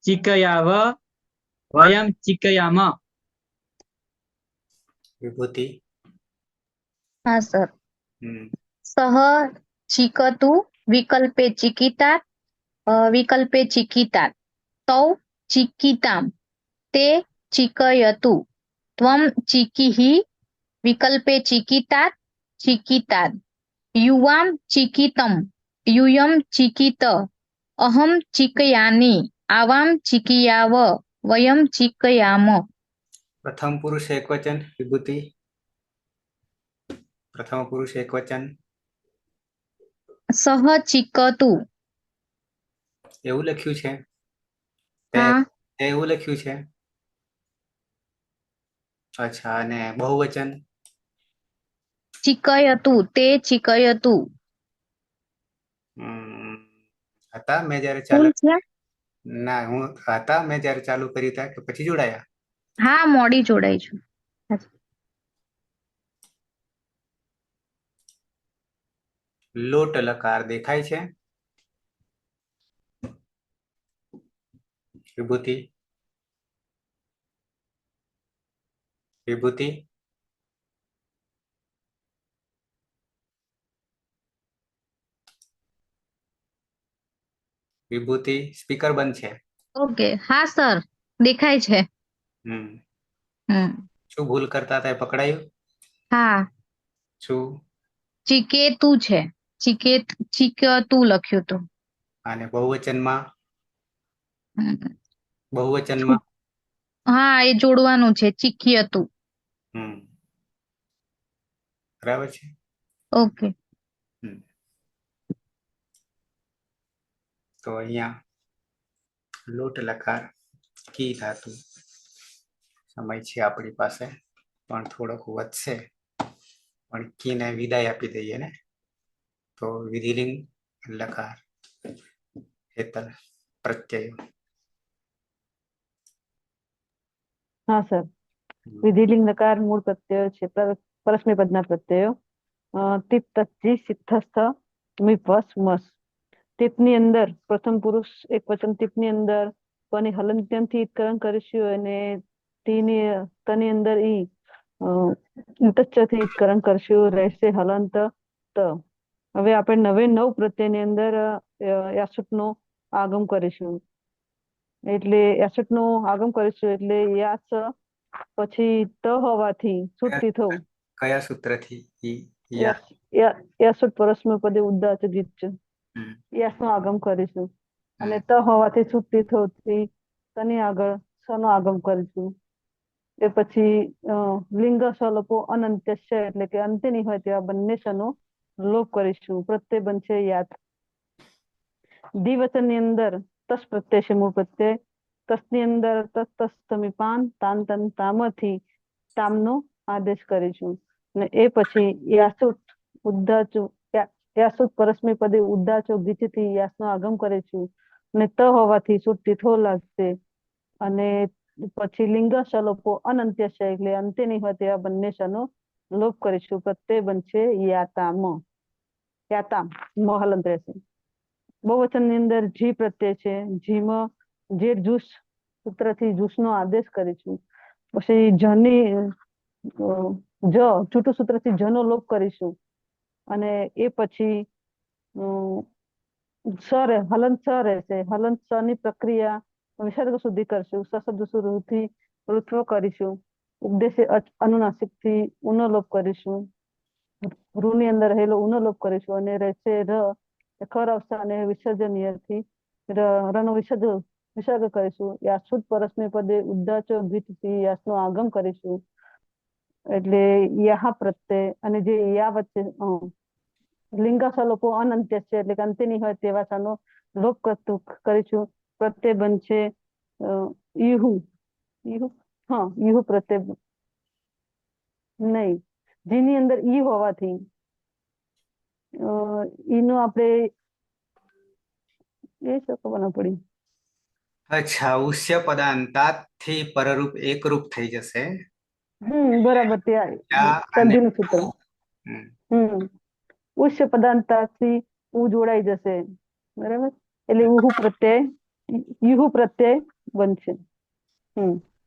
चिकयाव वयं चिकयाम.
विभूति.
हाँ सर. सह चिकतु विकल्पे चिकितात तौ चिकितां ते चिकयतु त्वं चिकीः विकल्पे चिकितात युवां चिकितं यूयं चिकित अहं चिकयानि आवां चिकयाव वयं चिकयाम.
प्रथम पुरुष एक वचन विभूति. प्रथम पुरुष एक वचन.
સહ ચિકતુ.
એવું લખ્યું છે?
હા.
એવું લખ્યું છે. અચ્છા. અને બહુવચન?
ચિકયતુ તે ચિકયતુ.
હતા મેં જયારે ચાલુ ના હું હતા મેં જયારે ચાલુ કર્યું ત્યાં કે પછી જોડાયા?
હા મોડી જોડાઈ છું.
લોટ લકાર દેખાય છે? વિભૂતિ. વિભૂતિ. વિભૂતિ સ્પીકર બંધ છે.
ઓકે, હા સર, દેખાય છે.
શું ભૂલ કરતા હતા એ પકડાયું?
હા,
શું?
ચિકેતુ છે. ચિકતુ લખ્યું હતું.
અને બહુવચનમાં?
હમ.
બહુવચનમાં?
હા, એ જોડવાનું છે, ચીક્યું.
બરાબર છે.
ઓકે.
તો અહીંયા લોટ લકાર કી ધાતુ સમય છે આપણી પાસે, પણ થોડોક વધશે, પણ કીને વિદાય આપી દઈએ ને. તો વિધિલિંગ લકાર હેતલ પ્રત્યય.
હા સર, વિધિલિંગ નકાર મૂળ પ્રત્યયો છે, પરસ્મય પદના પ્રત્યયો. તિપ તચ્છી સિદ્ધસ્થ મીપસ મસ. ટીપની અંદર પ્રથમ પુરુષ એક વચન ટીપની અંદર કોની હલંત્યમથી ઈત્કરણ કરીશું અને તની અંદર ઇતચ્છથી ઈત્કરણ કરશું, રહેશે હલંત ત. હવે આપણે નવ પ્રત્યયની અંદર યાસુટનો આગમ કરીશું. એટલે યાસુટ નો આગમ કરીશું એટલે યાસ પછી ત હોવાથી છૂટી થવું.
કયા સૂત્રથી?
યાસુટ પરસ્મય પદે ઉદાત્ત ગીત છે. યાસ નો આગમ કરીશું અને ત હોવાથી છૂટી થતી તની આગળ સ નો આગમ કરીશું. એ પછી લિંગ સ્વલોપો અનંત્ય છે, એટલે કે અંત્યની હોય તેવા બંને શનો લોપ કરીશું. પ્રત્યય બનશે યાત. દ્વિવચન ની અંદર તસ પ્રત્યય છે મૂળ પ્રત્યય. તસની અંદર તસ સમીપાન તાન તન તામથી તામનો આદેશ કરીશું. અને એ પછી યાસુટ ઉદ્દાચુ યાસુટ પરસ્મય પદે ઉદ્દાચો ગીચથી યાસનો આગમ કરીશું અને ત હોવાથી છૂટી થો લાગશે. અને પછી લિંગ સલોપો અનંત્ય છે, એટલે અંત્યની હોય તેવા બંને શનો લોપ કરીશું. પ્રત્યય બનશે યાતામ. યાતામ મોહલંત રહેશે. બહુવચન ની અંદર જી પ્રત્યય છે. જીમાં જે જૂસ સૂત્રથી જૂસનો આદેશ કરીશું. પછી જની છૂટું સૂત્રથી જનો લોપ કરીશું. અને એ પછી હલંત સ રહેશે. હલંત સ ની પ્રક્રિયા વિસર્ગ સુધી કરશું. સશબ્દ સુરથી ઋત્વ કરીશું. ઉપદેશે અનુનાસિક થી ઉનોલોપ કરીશું. રૂ ની અંદર રહેલો ઉનોલોપ કરીશું અને રહેશે ર ખર અવસ્થાને વિસર્જનીય થી રનો વિસર્ગ કરીશું. યાસુટ પરસ્મય પદે ઉદ્દાચો ગીતથી યાસનો આગમ કરીશું. એટલે યાહ પ્રત્યય અને જે યા વચ્ચે લિંગ સલોપો અનંત્ય છે, એટલે કે અંત્યની હોય તેવા શનો લોપ કરીશું. પ્રત્યય બનશે યુહુ. યુહુ પ્રત્યય નહીં. જેની અંદર ઈ હોવાથી ઈનો આપણે એ શું ખબર પડી.
અચ્છા, ઉષ્ય પદાંતાથી પરરૂપ એકરૂપ થઈ જશે.
બરાબર. સંધિનું સૂત્ર. ઉષ્ય પદાંતાથી ઉ જોડાઈ જશે. બરાબર. એટલે યુહુ પ્રત્યય બનશે.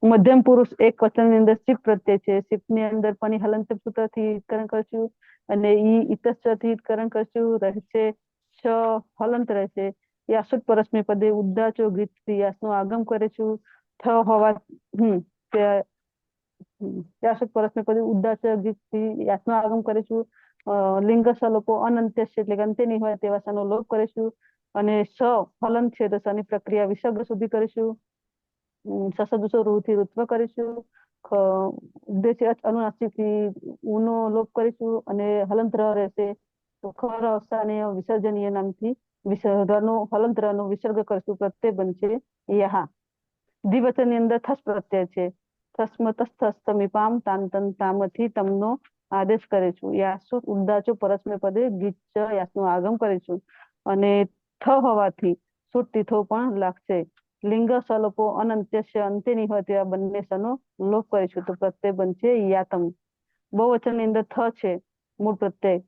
મધ્યમ પુરુષ એક વચન ની અંદર સિપ પ્રત્યય છે. સિપ ની અંદર પણ હલંત સૂત્રથી ઈત્કરણ કરશું અને ઇતસ્થી ઈત્કરણ કરશું. રહેશે શ હલંત રહેશે. યાસુટ પરસ્મય પદે ઉદ્દાચો ગીતથી યાસનું આગમ કરીશું. થ હોવા યાસુટ પરસ્મય પદે ઉદ્દાચો ગીતથી યાસનું આગમ કરીશું. લિંગ સલોપો અનંત્ય છે, એટલે કે અંત્યની હોય તેવા શનો લોપ કરીશું. અને સ હલંત છે તો શની પ્રક્રિયા વિસર્ગ સુધી કરીશું. સસદુસો રૂથી ઋત્વ કરીશું. ઉદ્દેશ્ય અનુનાસિકથી ઉનો લોપ કરીશું અને હલંત ર રહેશે. તો ખર અવસ્થાને વિસર્જનીય નામથી હલંત ર નો વિસર્ગ કરશું. પ્રત્યય બનશે યહા. દ્વિવચન ની અંદર થસ પ્રત્યય છે. થસ્મ તમીપામ તાન તન તામથી તમનો આદેશ કરીશું. યાસુ ઉદ્દાચો પરસ્મય પદે ગીચ યાસનું આગમ કરીશું અને થ હોવાથી છૂટી થો પણ લાગશે. લિંગ સલોપો અનંત્ય છે, અંત્યની હોય તેવા બંને શનો લોપ કરીશું. તો પ્રત્યય બનશે યાતમ. બહુવચન ની અંદર થ છે મૂળ પ્રત્યય.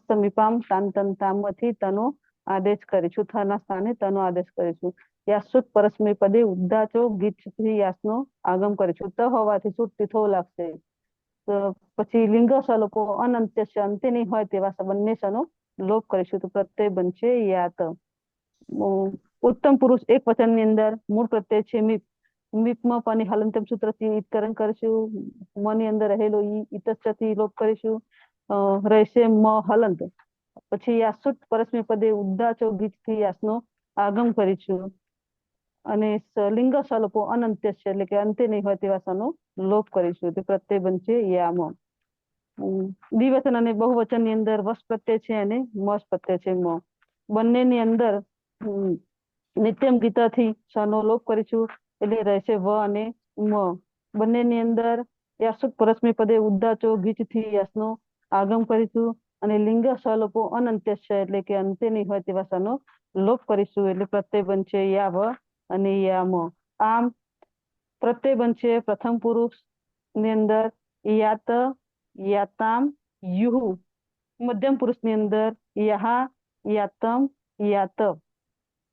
તમીપામ તાન તન તામથી તનો આદેશ કરીશું. થ ના સ્થાને તનો આદેશ કરીશું. યાસુટ પરસ્મય પદે ઉદ્દાચો ગીચથી યાસનો આગમ કરીશું. ત હોવાથી છૂટી થો લાગશે. પછી લિંગ સલોપો અનંત્ય છે, અંત્યની હોય તેવા બંને શનો લોપ કરીશું. તો પ્રત્યય બનશે યાત. ઉત્તમ પુરુષ એક વચનની અંદર મૂળ પ્રત્યય છે મીપ. મીપમાં પાની હલંતમ સૂત્રથી ઈતકરણ કરીશું. મની અંદર રહેલો ઈ ઇતસ્થી લોપ કરીશું. રહેશે મ હલંત. પછી યાસુટ પરસ્મય પદે ઉદ્દાચો ગીચથી યાસનો આગમ કરીશું. અને લિંગ સલોપો અનંત્ય છે એટલે કે અંતે નહીં હોય તેવા સનો લોપ કરીશું. તે પ્રત્યય બનશે યામ. દ્વિવચન અને બહુવચનની અંદર વસ પ્રત્યય છે અને મસ પ્રત્યય છે મ. બંનેની અંદર નિત્યમ ગીતાથી સનો લોપ કરીશું એટલે રહેશે વ અને મ. બંનેની અંદર યાસુટ પરસ્મય પદે ઉદ્દાચો ગીચથી યસનો આગમ કરીશું અને લિંગ સલોપો અનંત્ય છે એટલે કે અંતે નહીં હોય તેવા સનો લોપ કરીશું એટલે પ્રત્યય બનશે યાવ અને યામ. આમ પ્રત્યય બનશે પ્રથમ પુરુષ ની અંદર યાત, યાતામ, યુહુ. મધ્યમ પુરુષ ની અંદર યહા, યાતમ, યાત.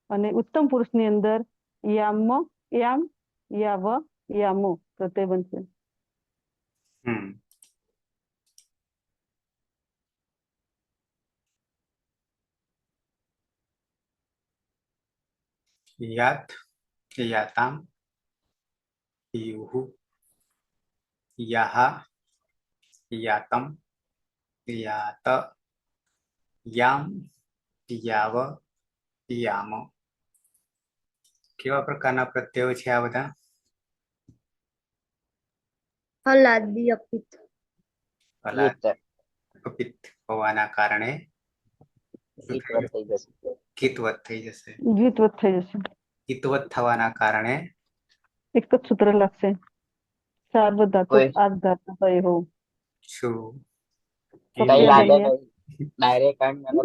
અને ઉત્તમ પુરુષ ની અંદર યામ, યામ, યાવ, યામો પ્રત્યય બનશે.
યાત, યાતામ, યુહુ, યાહા, યાતમ, યાત, યામ, યાવ, યામ. કેવા પ્રકારના પ્રત્યયો છે આ બધા?
હલાદી અપિત.
અપિત હોવાના કારણે
ગીતવત થઈ જશે.
ગીતવત થઈ જશે.
ગીતવત થઈ જશે.
ગીતવત થવાના કારણે
એક જ સૂત્ર લાગશે. સાર્વધાતુ આર્ધાતુ હોય હો.
શું
કઈ લાગે નહીં. ડાયરેક્ટ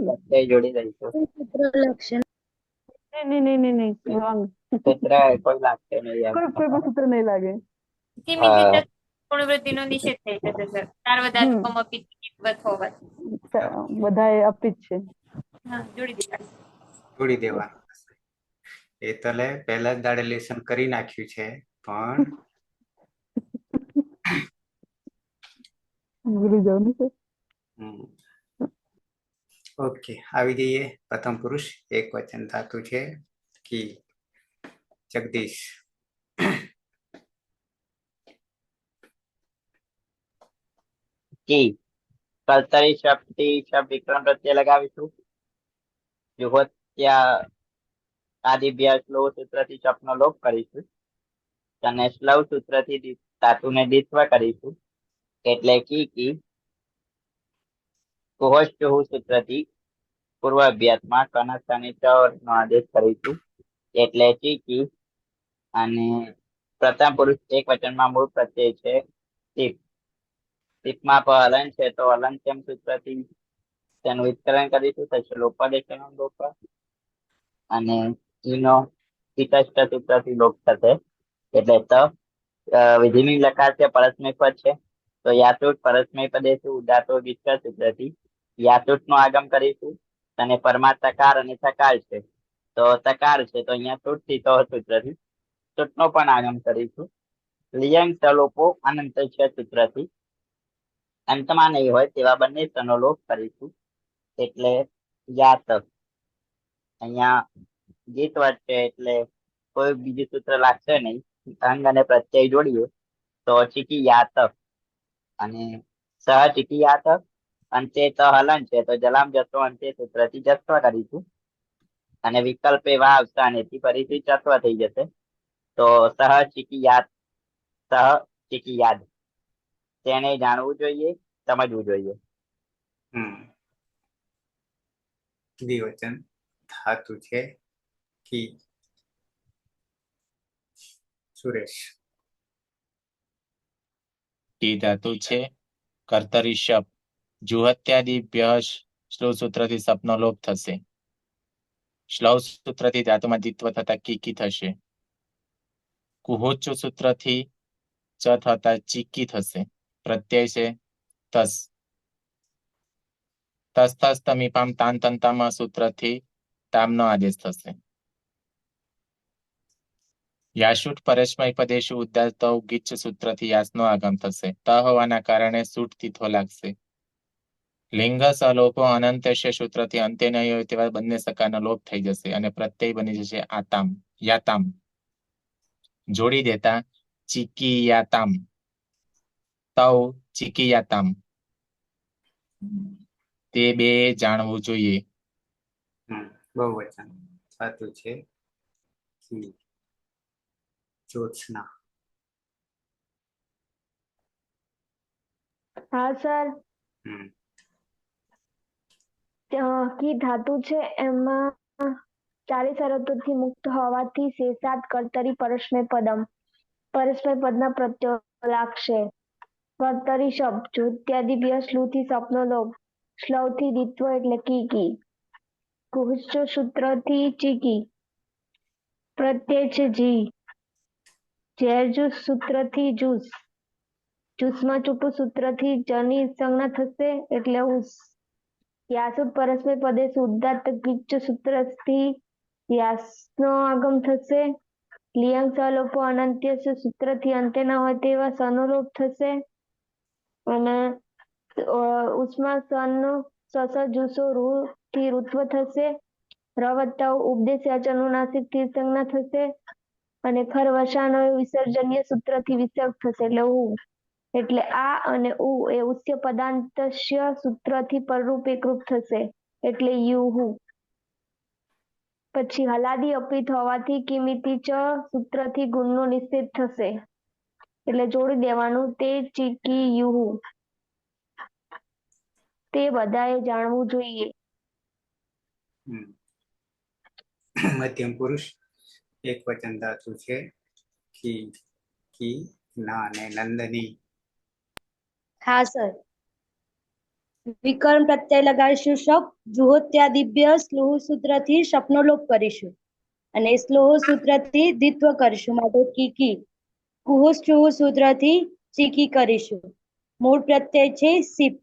પ્રત્યય જોડી દઈશું.
સૂત્ર લક્ષે.
નહીં wrong.
સૂત્ર કોઈ લાગશે નહીં એમ.
કોઈ પણ સૂત્ર નહીં લાગે.
પૂર્ણવૃત્તિનો નિષેધ થઈ જશે સર. સાર્વધાતુકમ અપિત ગીતવત હોવાથી.
બધાએ અપિત છે.
હા,
જોડી દેવાનું. એ તો પહેલા જ દાડે લેસન કરી નાખ્યું છે પણ
ભૂલી જાવ ને સર.
ઓકે, આવી જઈએ. પ્રથમ પુરુષ એક વચન ધાતુ છે કી. જગદીશ.
કી કર્તરી શબ્દથી શબ્દ વિક્રમ પ્રત્યય લગાવીશું. જુહોત્યા આદિભ્ય શ્લોવ સૂત્રથી શબ્દનો લોપ કરીશું અને શ્લવ સૂત્રથી ધાતુને દ્વિત્વ કરીશું એટલે કી. કુહોષ્ટુહુ સૂત્રથી પૂર્વ અભ્યાસમાં કનસ અને ચ નો આદેશ કરીશું એટલે કી. અને પ્રથમ પુરુષ એક વચનમાં મૂળ પ્રત્યય છે ટીપ. ટીપમાં હલન છે તો હલંત્યમ સૂત્રથી તેનું વિસ્તરણ કરીશું થશે લોપાદેશનો લોપ અને ઈનો ઇતષ્ટ સૂત્રથી લોપ થશે એટલે વિધિની લકાર છે પરસ્મય પદ છે તો યાતુટ પરસ્મય પદેશું ઉદાતો ગીત સૂત્રથી યાતુટ નું આગમ કરીશું અને પરમા તકાર અને તકાર છે તો તકાર છે તો અહીંયા તૂટ થી તો સૂત્રથી તૂટ નો પણ આગમ કરીશું. લિયંગ સલોપો અનંત છે સૂત્રથી અંતમાં નહીં હોય તેવા બંને સ્તનો લોપ કરીશું એટલે યાત. અહીંયા ગીતવત છે એટલે કોઈ બીજું સૂત્ર લાગશે નહીં. અંગ અને પ્રત્યય જોડીએ તો ચીકી યાત અને સહ ચીકી યાત. અંતે ત હલન છે તો જલામ જતો અંતે સૂત્રથી જત્વ કરીશું અને વિકલ્પ એવા આવશે અને ફરીથી ચત્વ થઈ જશે તો સહ ચીકી યાદ. સહ ચીકી યાદ તેને જાણવું જોઈએ, સમજવું જોઈએ.
દ્વિવચન ધાતુ છે કી. સુરેશ.
કી ધાતુ છે કર્તરી શબ્દ. જુહત્યાદિભ્ય શ્લોવ સૂત્રથી સપનો લોપ થશે. શ્લવ સૂત્રથી ધાતુમાં દ્વિત્વ થતા કીકી થશે. કુહોચ્ચુ સૂત્રથી ચ થતા ચીકી થશે. પ્રત્યય છે તસ. તસ તસ તમીપામ તાન તંતામાં સૂત્રથી તામનો આદેશ થશે. યાશુટ પરસ્મય પદેશુ ઉદ્દાત ગીચ સૂત્રથી યાસનો આગમ થશે. ત હોવાના કારણે સૂટ તીથો લાગશે. લિંગ સલોપો અનંતસ્ય સૂત્રથી અંતે નહીં હોય તેવા બંને સકારનો લોપ થઈ જશે અને પ્રત્યય બની જશે આતામ યાતામ. જોડી દેતા ચીકીયાતામ, તૌ ચીકીયાતામ. તે બે જાણવું જોઈએ.
બહુવચન સાચું છે. જ્યોત્સના.
હા સર, કી ધાતુ છે એમાં ચારે શરતોથી મુક્ત હોવાથી શેષાત કર્તરી પરસ્મય પદમ, પરસ્મય પદના પ્રત્યયો લાગશે. કર્તરી શબ્દ જ્યોત્યાદિ સ્લુથી સપનો લોપ, શ્લવથી દિત્વ એટલે કી, કુહુશ્ચ સૂત્રથી ચીકી, પ્રત્યય છે જી, જેરજુસ સૂત્રથી જુસ, જુસમાં ચૂંટું સૂત્રથી જની સંજ્ઞા થશે એટલે ઉસ. યાસુદ પરસ્મય પદે ઉદાત્ત ગિચ્ચ સૂત્રથી યાસનો આગમ થશે. લિયંગ સલોપો અનંત્ય સૂત્રથી અંતે ન હોય તેવા સનો લોપ થશે. અને ઉષ્મા સનનો સસ જુસો રૂ થી ઋત્વ થશે. રવત્તા ઉપદેશ અનુનાસિક થી સંજ્ઞા થશે. અને ખર વસાનો વિસર્જનીય સૂત્રથી વિસર્ગ થશે એટલે ઉ. એટલે આ અને ઉ એ ઉચ્ય પદાંતસ્ય સૂત્રથી પરરૂપ એકરૂપ થશે એટલે યુહુ. પછી હલાદી અપિત હોવાથી કિમિતિ ચ સૂત્રથી ગુણનો નિષેધ થશે એટલે જોડી દેવાનું તે ચીકી યુહુ. તે બધાએ જાણવું જોઈએ.
મધ્યમ પુરુષ એક વચન ધાતુ છે. કી ના અને નંદની.
હા સર, વિકર્ણ પ્રત્યય લગાડીશું શબ્દ જુહોત્યાદિભ્ય સ્લોહ સૂત્રથી શપનો લોપ કરીશું અને સ્લોહ સૂત્રથી દ્વિત્વ કરીશું માટે કીકી. કુહુશ્ચુહ સૂત્રથી ચીકી કરીશું. મૂળ પ્રત્યય છે સિપ.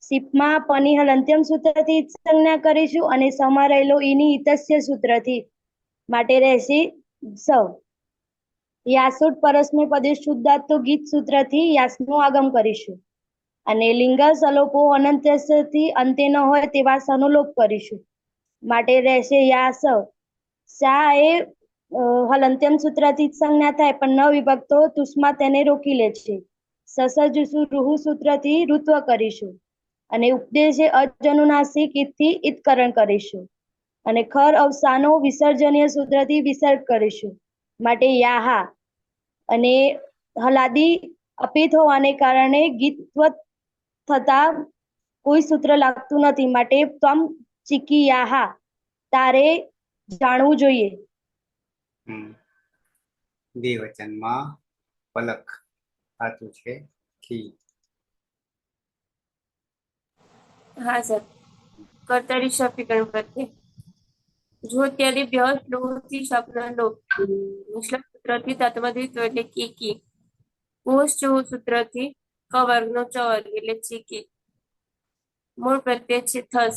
સિપમાં પની હલંત્યમ સૂત્રથી સંજ્ઞા કરીશું અને સમા રહેલો ઈની ઇતસ્ય સૂત્રથી માટે રહેશે સ. યાસુટ પરસ્મય પદે શુદ્ધાત્તો ગીત સૂત્રથી યાસનું આગમ કરીશું અને લિંગા સલોપો અનંતથી અંતે ન હોય તેવા સનો લોપ કરીશું માટે રહેશે યાસ. સા એ હલંત્યમ સૂત્રથી સંજ્ઞા થાય પણ ન વિભક્તો તુષ્મા તેને રોકી લે છે. સસજુસુ રૂહુ સૂત્રથી ઋત્વ કરીશું અને ઉપદેશે અજનુનાસિક ઇતથી ઇતકરણ કરીશું અને ખર અવસાનો વિસર્જનીય સૂત્રથી વિસર્ગ કરીશું માટે યાહા. અને હલાદી અપિત હોવાને કારણે ગીતવ થતા કોઈ સૂત્ર લાગતું નથી માટે તમ ચીકી યાહા. તારે જાણવું જોઈએ.
દ્વિવચનમાં પલક ધાતુ છે. કી.
હા સર, કર્તરી શબ્દ વિકર્ણ પ્રત્યય જ્યોત્યાદિભ્ય સ્લોહથી શબ્દ લોપ, સૂત્રથી તત્વદ્વિત્વ એટલે કીકી. કુહુશ્ચુહ સૂત્રથી ક વર્ગનો ચ વર્ગ એટલે ચીકી. મૂળ પ્રત્યય છે થસ.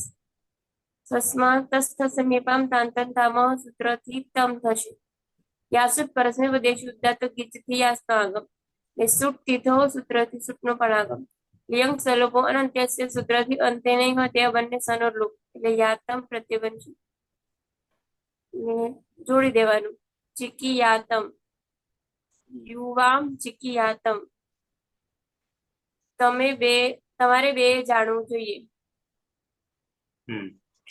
થસમાં તસ્થ સમીપામ તાંતન તામહ સૂત્રથી તમ થશે. યાસુટ પરસ્મય પદે શુદ્ધાત્ત ગીચથી યાસનો આગમ ને સુટ તીથો સૂત્રથી સુટનો પણ આગમ. લિયંગ સલોપો અનંત્યસ્ય સૂત્રથી અંતે નહીં હોય તેવા બંને સનો લોપ એટલે યાતમ પ્રત્યય બનશે. જોડી દેવાનું ચીકી યાતમ, યુવામ ચીકી યાતમ. તમારે બે જાણવું જોઈએ.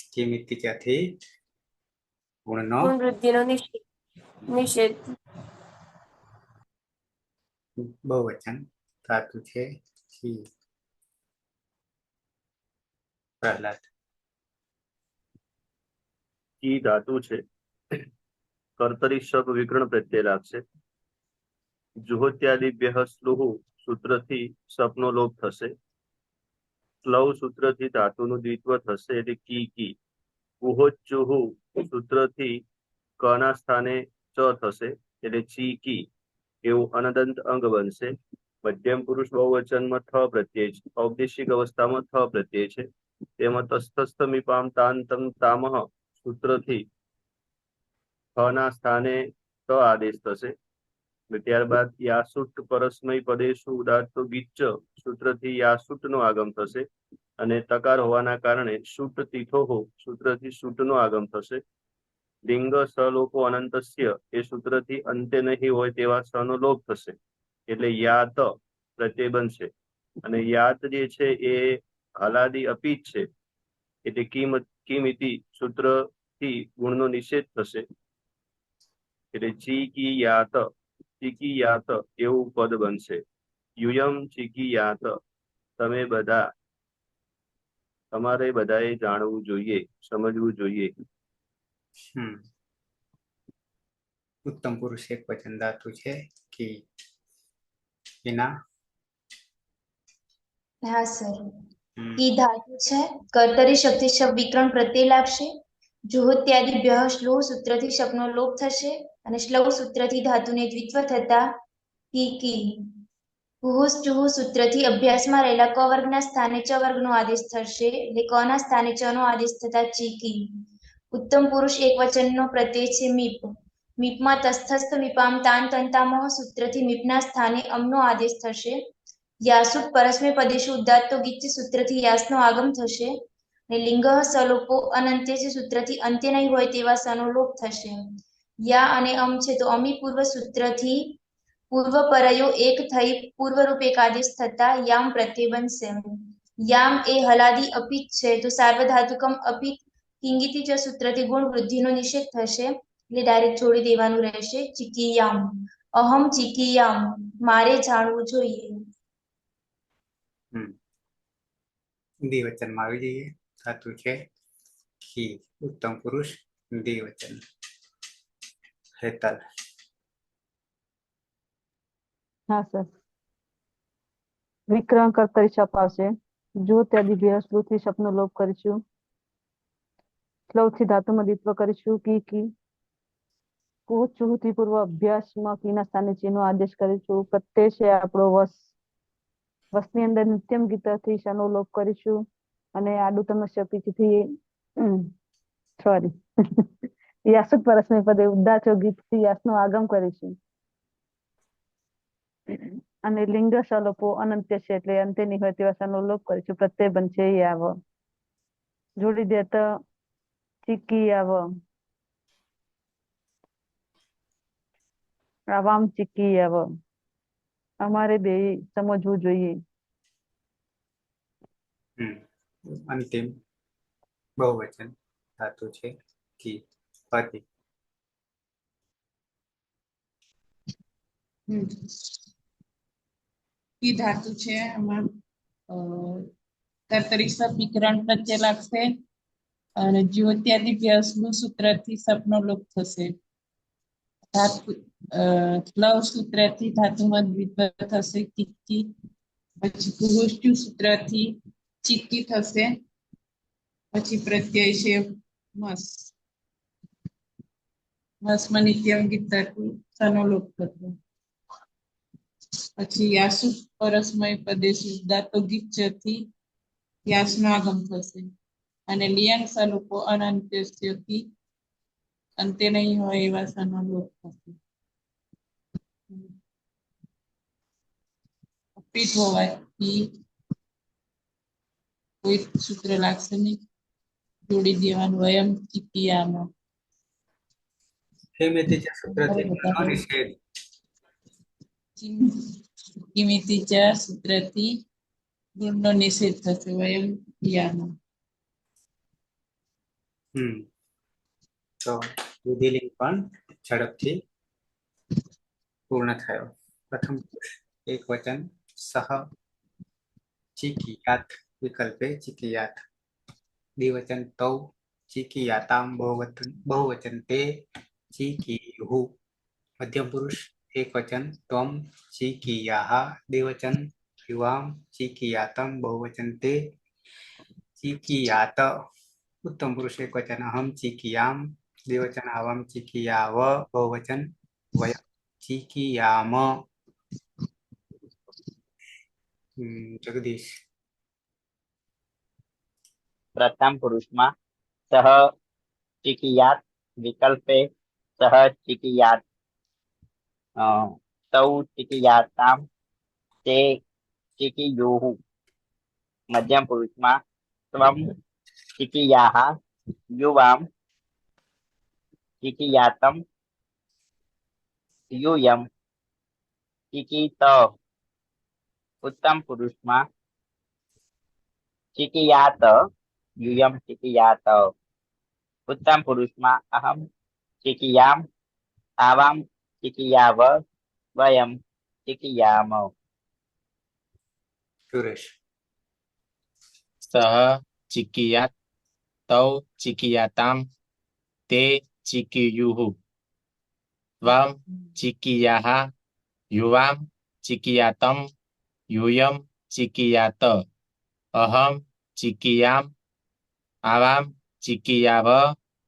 કિમિતિ ત્યાંથી ગુણનો
ગુણ વૃદ્ધિનો નિષેધ.
બહુવચન ધાતુ છે. પ્રહલાદ.
કી ધાતુ છે. કર્તરી શબ્દ વિકર્ણ પ્રત્યય લાગશે. જુહોત્યાદિભ્ય સ્લુહ સૂત્રથી સપનો લોપ થશે. સ્લવ સૂત્રથી ધાતુનું દ્વિત્વ થશે એટલે કી. કુહોચ્ચુહુ સૂત્રથી કના સ્થાને ચ થશે એટલે ચીકી એવું અનદંત અંગ બનશે. મધ્યમ પુરુષ બહુવચનમાં થ પ્રત્યય છે. ઔપદેશિક અવસ્થામાં થ પ્રત્યય છે. તેમાં તસ્થસ્થમીપામ તાંતમ તામહ સૂત્રથી હ ના સ્થાને ત આદેશ થશે. ત્યારબાદ યાસુટ પરસ્મય પદેશુ ઉદાત્તો ગીચ્ચ સૂત્રથી યાસુટ નો આગમ થશે અને તકાર હોવાના કારણે સૂટ તીથોહો સૂત્રથી સૂટનો આગમ થશે. લિંગ સલોપો અનંતસ્ય એ સૂત્રથી અંતે નહીં હોય તેવા સનો લોપ થશે, એટલે યાત પ્રત્યય બનશે. અને યાત જે છે એ હલાદી અપીત છે, એટલે કિમિતિ સૂત્રથી ગુણનો નિષેધ થશે, એટલે ચીકી યાત એવું પદ બનશે. યુયમ ચીકી યાત, તમારે બધાએ જાણવું જોઈએ, સમજવું જોઈએ.
ઉત્તમ પુરુષ એક વચન ધાતુ છે કી. એના
હા સર. કી ધાતુ છે, કર્તરી શક્તિ શબ્દ વિકરણ પ્રત્યય લાગશે. જુહોત્યાદિ ભ્યઃ શ્લોહ સૂત્રથી શબ્દનો લોપ થશે અને શ્લવ સૂત્રથી ધાતુને દ્વિત્વ થતા કી. કુહુસ ચુહુ સૂત્રથી અભ્યાસમાં રહેલા ક વર્ગના સ્થાને ચ વર્ગનો આદેશ થશે, એટલે ક ના સ્થાને ચ નો આદેશ થતા ચીકી. ઉત્તમ પુરુષ એક વચનનો પ્રત્યય છે મીપ. મીપમાં તસ્થસ્થ મીપામ તાન તંતામહ સૂત્રથી મીપના સ્થાને અમનો આદેશ થશે. યાસુટ પરસ્મય પદેશુ ઉદાત્તો ગીચ સૂત્રથી યાસનો આગમ થશે. ને લિંગ સલોપો અનંત્ય છે સૂત્રથી અંત્ય નહીં હોય તેવા સનો લોપ થશે. યા અને અમ છે તો અમી પૂર્વ સૂત્રથી પૂર્વ પરયો એક થઈ પૂર્વરૂપ એક આદેશ થતા યામ પ્રત્યય બનશે. યામ એ હલાદી અપિત છે તો સાર્વધાતુકમ અપિત કિંગિતિ ચ સૂત્રથી ગુણ વૃદ્ધિનો નિષેધ થશે, એટલે ડાયરેક્ટ જોડી દેવાનું રહેશે. ચિકિયામ, અહમ ચિકિયામ, મારે જાણવું જોઈએ.
દ્વિવચનમાં આવી જઈએ. ધાતુ છે કી. ઉત્તમ પુરુષ દ્વિવચન. હેતલ.
હા સર. વિકરણ કર્તરી શપ આવશે. જો ત્યાદી ભ્યસ્લુથી શપનો લોપ કરીશું. શ્લવથી ધાતુમાં દ્વિત્વ કરીશું કી. કુહ ચુહથી પૂર્વ અભ્યાસમાં કીના સ્થાને ચીનો આદેશ કરીશું. પ્રત્યય છે આપણો વસ. વસની અંદર નિત્યમ ગીતાથી શનો લોપ કરીશું અને આડું તમસ્ય પીચથી સોરી યાસુક પરસ્મય પદે ઉદાચો ગીતથી યાસનો આગમ કરીશું. અને લિંગ સલોપો અનંત્ય છે એટલે અંત્ય નહીં હોય તેવા સનો લોપ કરીશું. પ્રત્યય બનશે યાવ. જોડી દે તો ચીકી યાવ. આવામ ચીકી યાવ. અમારે બે સમજવું જોઈએ.
અંતિમ બહુવચન ધાતુ છે કી. પતિ.
કી ધાતુ છે આમાં કર્તરી સપ વિકરણ પ્રત્યય લાગશે અને જ્યોત્યાદિ ભ્યસનું સૂત્રથી સપનો લોપ થશે. ધાતુ લવ સૂત્રથી ધાતુમાં દ્વિત્વ થશે કિક્કી. પછી કુહુષ્ટુ સૂત્રથી ચીકી થશે. પછી પ્રત્યય છે મસ. મસમાં નિત્યમ ગીતાથી સનો લોપ થશે. પછી યાસુ પરસ્મય પદેશુ દાતો ગીચથી યાસનો આગમ થશે અને લિયંગ સલોપો અનંત્યસ્યથી અંતે નહીં હોય એવા સનો લોપ થશે. અપિત હોવાથી કોઈ સૂત્ર લાગશે નહીં. જોડી દેવાનું વયમ ચીપિયામાં.
કિમિતિच्या સૂત્રથી ગુણનો નિષેધ.
કિમિતિच्या સૂત્રથી ગુણનો નિષેધ થશે. વયમ યામાં.
તો વિધિલિંગ પણ ઝડપથી પૂર્ણ થયો. પ્રથમ એક વચન સહ ચીકીયાત વિકલ્પે ચીકીયાત. દ્વિવચન તૌ ચીકીયાતામ. બહુવચન તે ચીકીયુહુ. મધ્યમ પુરુષ એક વચન ત્વમ ચીકીયાહ. દ્વિવચન યુવામ ચીકીયાતમ. બહુવચન તે ચીકીયાત. ઉત્તમ પુરુષ એક વચન અહમ ચીકીયામ. દ્વિવચન આવામ ચીકીયાવ. બહુવચન વયમ ચીકીયામ. જગદીશ.
પ્રથમ પુરુષમાં સહ ચીકીયાત વિકલ્પે સહ ચીકીયાત તૌ ચીકીયાતામ તે ચીકીયુહુ. મધ્યમ પુરુષમાં त्वं चिकीयाः युवां चिकीयातं यूयं चिकीत उत्तम पुरुषમાં चिकीयात यूयं चिकीयात उत्तम पुरुषમાં अहं चिकीयाम आवां चिकीयाव वयं चिकीयाम।
સુરેશ.
સહ ચિકીયાત તૌ ચિકીયાતામ તે ચિકીયુઃ ત્વં ચિકીયાઃ યુવાં ચિકીયાતં यूयं चिकीयात अहं चिकीयाम आवां चिकीयाव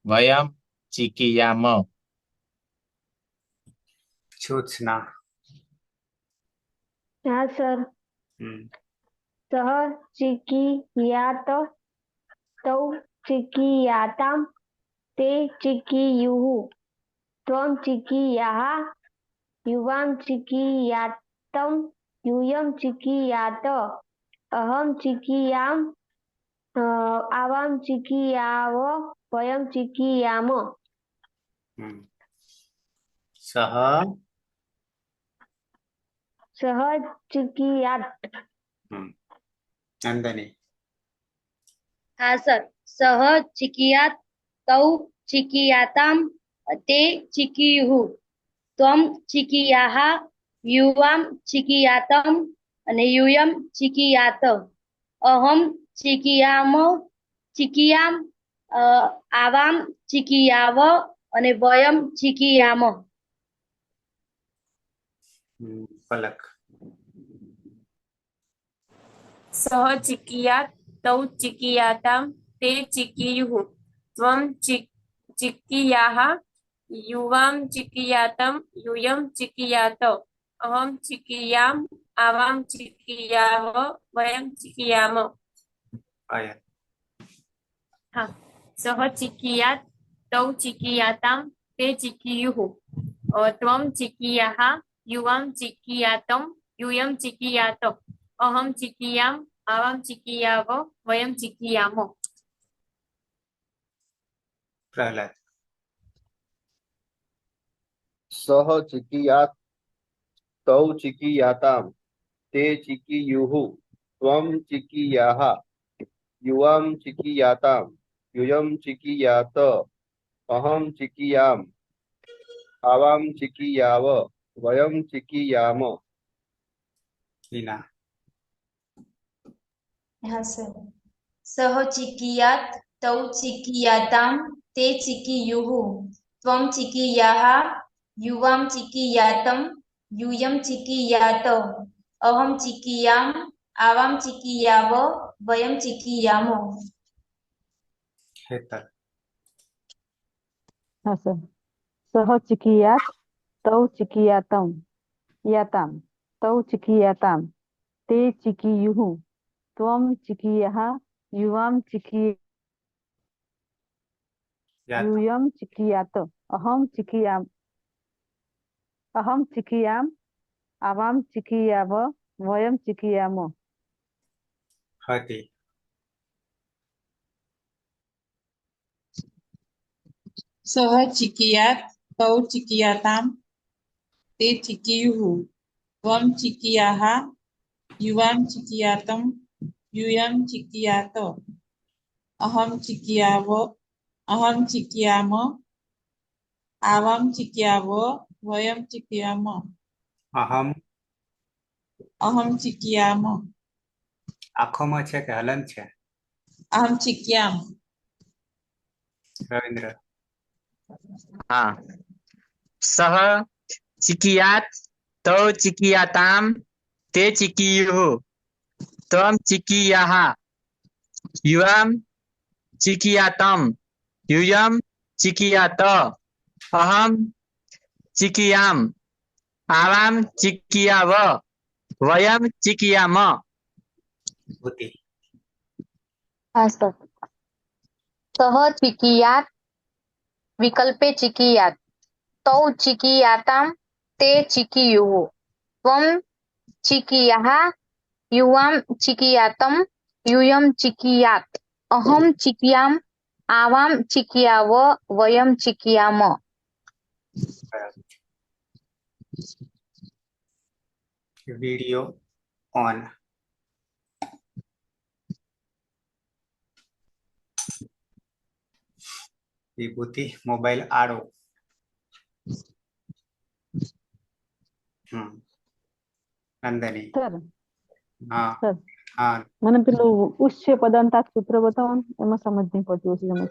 वयं चिकीयाम।
ज्योत्सना.
हाँ सर। सह चिकीयात तौ चिकीयातां ते चिकीयुः त्वं चिकीयाः युवां चिकीयातं यूयं चिकीयात अहं चिकीयाम आवां चिकीयाव वयं चिकीयाम।
सह
सह चिकीयात।
नंदनी.
हाँ सर। सह चिकीयात तौ चिकीयातां ते चिकीयुः त्वं चिकीयाः युवां चिकीयातं અને यूयं चिकीयात अहं चिकीयाम आवां चिकीयाव અને વયમ ચિકીયામ।
પલક.
સહ ચિકીયાત તૌ ચિકીયાતામ તે ચિકીયુઃ ત્વં ચિકીયાઃ યુવાં ચિકીયાતં यूयं चिकीयात अहं चिकीयाम आवां चिकीयाव वयं चिकीयाम।
आयन.
हाँ। सह चिकीयात तौ चिकीयातां ते चिकीयुः त्वं चिकीयाः युवां चिकीयातं यूयं चिकीयात अहं चिकीयाम आवां चिकीयाव वयं चिकीयाम।
प्रहलाद.
सह चिकीयात तौ चिकीयातां ते चिकीयुः त्वं चिकीयाः युवां चिकीयातां यूयं चिकीयात अहं चिकीयाम आवां चिकीयाव वयं चिकीयाम।
लीना.
हाँ सर। सह चिकीयात तौ चिकीयातां ते चिकीयुः त्वं चिकीयाः युवां चिकीयातं यूयं चिकीयात अहं चिकीयाम आवां चिकीयाव वयं चिकीयाम।
हेतल.
हाँ सर। सह चिकीयात तौ चिकीयातं तौ चिकीयातां ते चिकीयुः त्वं चिकीयाः युवां यूयं चिकीयात अहं चिकीयाम आवां चिकीयाव वयं चिकीयाम।
हति.
सह चिकीयात तौ चिकीयातां ते चिकीयुः त्वं चिकीयाः युवां चिकीयातं यूयं चिकीयात अहं चिकीयाम आवां चिकीयाव वयं चिकीयाम। अहं चिकीयाम।
આંખોમાં છે કે હલન છે?
अहं चिकीयाम।
રવિન્દ્ર.
हाँ। सह चिकीयात तौ चिकीयातां ते चिकीयुः त्वं चिकीयाः युवां चिकीयातं यूयं चिकीयात अहं चिकीयाम आवां चिकीयाव वयं चिकीयाम।
ભૂતિ.
हाँ सर। सह चिकीयात विकल्पे चिकीयात तौ चिकीयातां ते चिकीयुः त्वं चिकीयाः युवां चिकीयातं यूयं चिकीयात અહમ ચિકિયામ આવામ ચિકિયાવ વયમ ચિકિયામ.
Video on. વિભૂતિ મોબાઈલ આડો. નંદની.
સર
હા
સર
હા
મને પેલું ઉષ્ય પદાંતાત સૂત્ર બતાવો ને, એમાં સમજ નહીં પડતી ઓછી સમજ.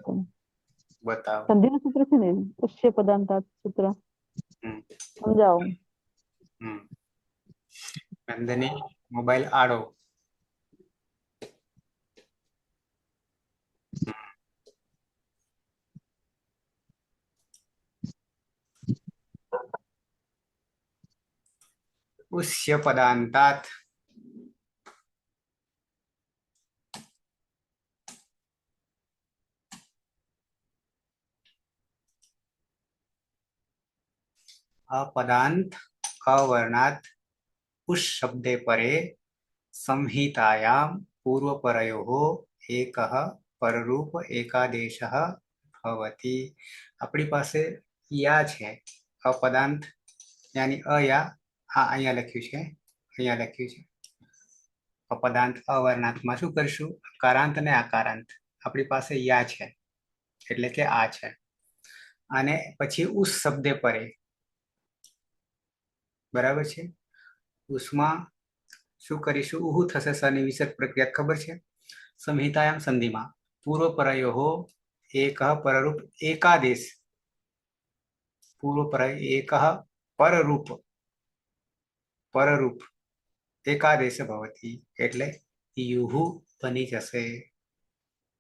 બતાવો.
સંધિનું સૂત્ર છે ને ઉષ્ય પદાંતાત સૂત્ર, સમજાવો.
નંદની મોબાઈલ આડો. उस्य पदांतात अपदांत अवर्णात उस शब्दे परे संहितायां पूर्वपरयोः एकः पररूप एकादेशः भवति. अपनी पासे या छे अपदांत यानी अया हाँ अहींया लख्युं छे, अहींया लख्युं छे अपदांत अवर्णांतमां शुं करशुं अकारांत ने आकारांत. अपनी पासे या छे એટલે કે આ છે અને પછી ઉસ શબ્દે પરે બરાબર છે. ઉસમાં શું કરીશું ઉહુ થશે સની વિસર્ગ પ્રક્રિયા ખબર છે. સંહિતાયામ સંધિમાં પૂર્વ પરયોહો એકઃ પરરૂપ એકાદેશ પૂર્વ પરય એકઃ પરરૂપ પરરૂપ એકાદેશ ભવતિ એટલે યુહુ બની જશે.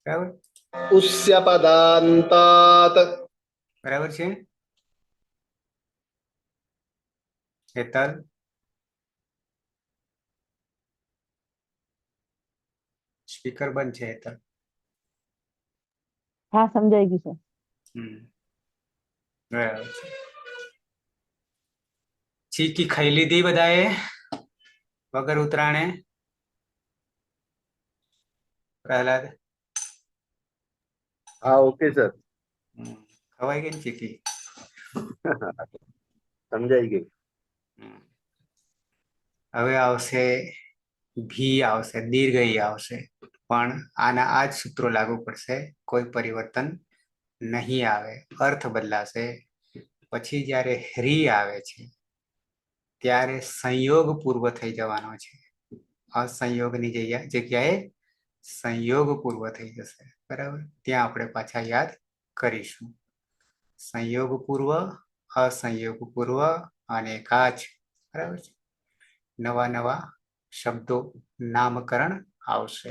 બરાબર
उस्य पदांतात.
બરાબર છે હેતલ. સ્પીકર બંધ છે હેતલ.
હા સમજાઈ ગયું સર.
બરાબર છે. ચીકી ખાઈ લીધી બધાએ વગર ઉતરાણે. પ્રહલાદ
હા ઓકે સર.
ખવાઈ ગઈ ને ચીકી.
સમજાઈ ગઈ.
હવે આવશે ભી આવશે દીર્ઘઈ આવશે પણ આના આ જ સૂત્રો લાગુ પડશે, કોઈ પરિવર્તન નહીં આવે, અર્થ બદલાશે. પછી જ્યારે હ્રી આવે છે ત્યારે સંયોગ પૂર્વ થઈ જવાનો છે. અસંયોગની જગ્યાએ સંયોગ પૂર્વ થઈ જશે. બરાબર ત્યાં આપણે પાછા યાદ કરીશું. સંયોગ પૂર્વ, અસંયોગ પૂર્વ અને કાચ. બરાબર છે. નવા નવા શબ્દો નામકરણ આવશે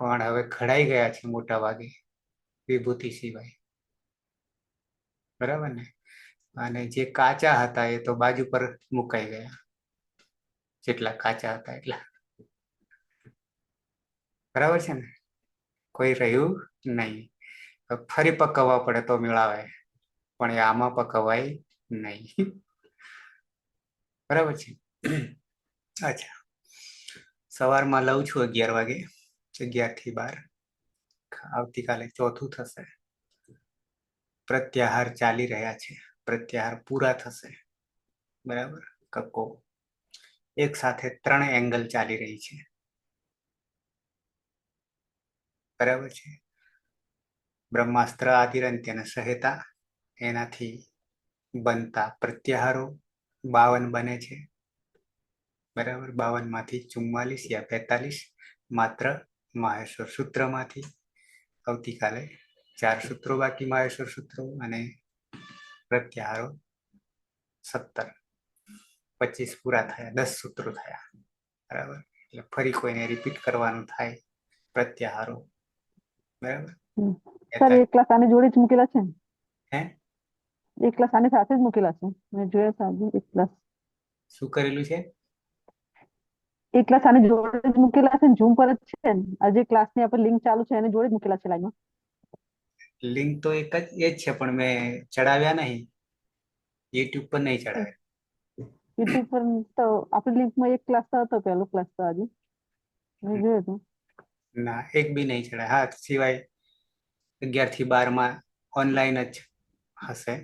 પણ હવે ઘડાઈ ગયા છે મોટા ભાગે વિભૂતિ સિવાય. બરાબર ને. અને જે કાચા હતા એ તો બાજુ પર મુકાઈ ગયા, જેટલા કાચા હતા એટલા. બરાબર છે ને, કોઈ રહ્યું નહીં. ફરી પકવવા પડે તો મેળાવે પણ એ આમાં પકવાય નહીં. બરાબર છે. અચ્છા સવારમાં લઉં છું 11 વાગે, 11 થી 12. આવતીકાલે ચોથું થશે. પ્રત્યાહાર ચાલી રહ્યા છે, પ્રત્યાહાર પૂરા થશે. બરાબર કક્કો એક સાથે 3 એંગલ ચાલી રહી છે. બરાબર છે. બ્રહ્માસ્ત્ર આદિરંત્ય અને સહેતા એનાથી બનતા પ્રત્યાહારો 52 બને છે. બરાબર 52 માંથી 44 યા 45 માત્ર માહેશ્વર સૂત્રમાંથી. આવતીકાલે 4 સૂત્રો બાકી માહેશ્વર સૂત્રો અને પ્રત્યાહારો 17. 25 પૂરા થયા, 10 સૂત્રો થયા. બરાબર એટલે ફરી કોઈને રિપીટ કરવાનું થાય પ્રત્યાહારો. બરાબર
સર એક ક્લાસ આની જોડે જ મૂકેલા છે.
હે
એક ક્લાસ આની સાથે જ મૂકેલા છે. મેં જોયા સાહેબ એક ક્લાસ.
શું કરેલું છે?
એક ક્લાસ આની જોડે જ મૂકેલા છે ને ઝૂમ પર જ છે ને. આ જે ક્લાસ ની આપણે લિંક ચાલુ છે એની જોડે જ મૂકેલા છે લાઈનમાં.
લિંક તો એક જ એ જ છે પણ મેં ચડાવ્યા નહીં, યુટ્યુબ પર નહીં ચડાવ્યા.
યુટ્યુબ પર તો આપણી લિંકમાં એક ક્લાસ તો હતો, પહેલો ક્લાસ તો આજે મેં જોયો હતો.
ના, એક બી નહીં ચડાય. હા, સિવાય 11 થી 12 માં ઓનલાઈન જ હશે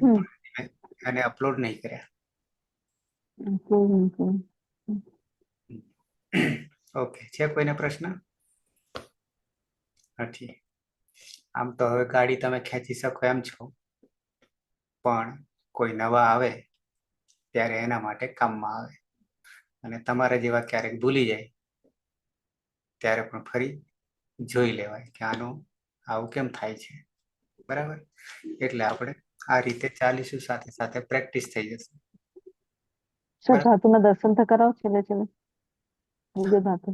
અને અપલોડ નહીં કર્યા. ઓકે, છે કોઈને પ્રશ્ન? નથી. આમ તો હવે ગાડી તમે ખેંચી શકો એમ છો, પણ કોઈ નવા આવે ત્યારે એના માટે કામમાં આવે, અને તમારા જેવા ક્યારેક ભૂલી જાય ત્યારે પણ ફરી જોઈ લેવાય કે આનું આવું કેમ થાય છે. બરાબર? એટલે આપણે આ રીતે ચાલીશું, સાથે સાથે પ્રેક્ટિસ થઈ જશે.
સર ધાતુના દર્શન તો કરાવો છેલ્લે બીજો ધાતુ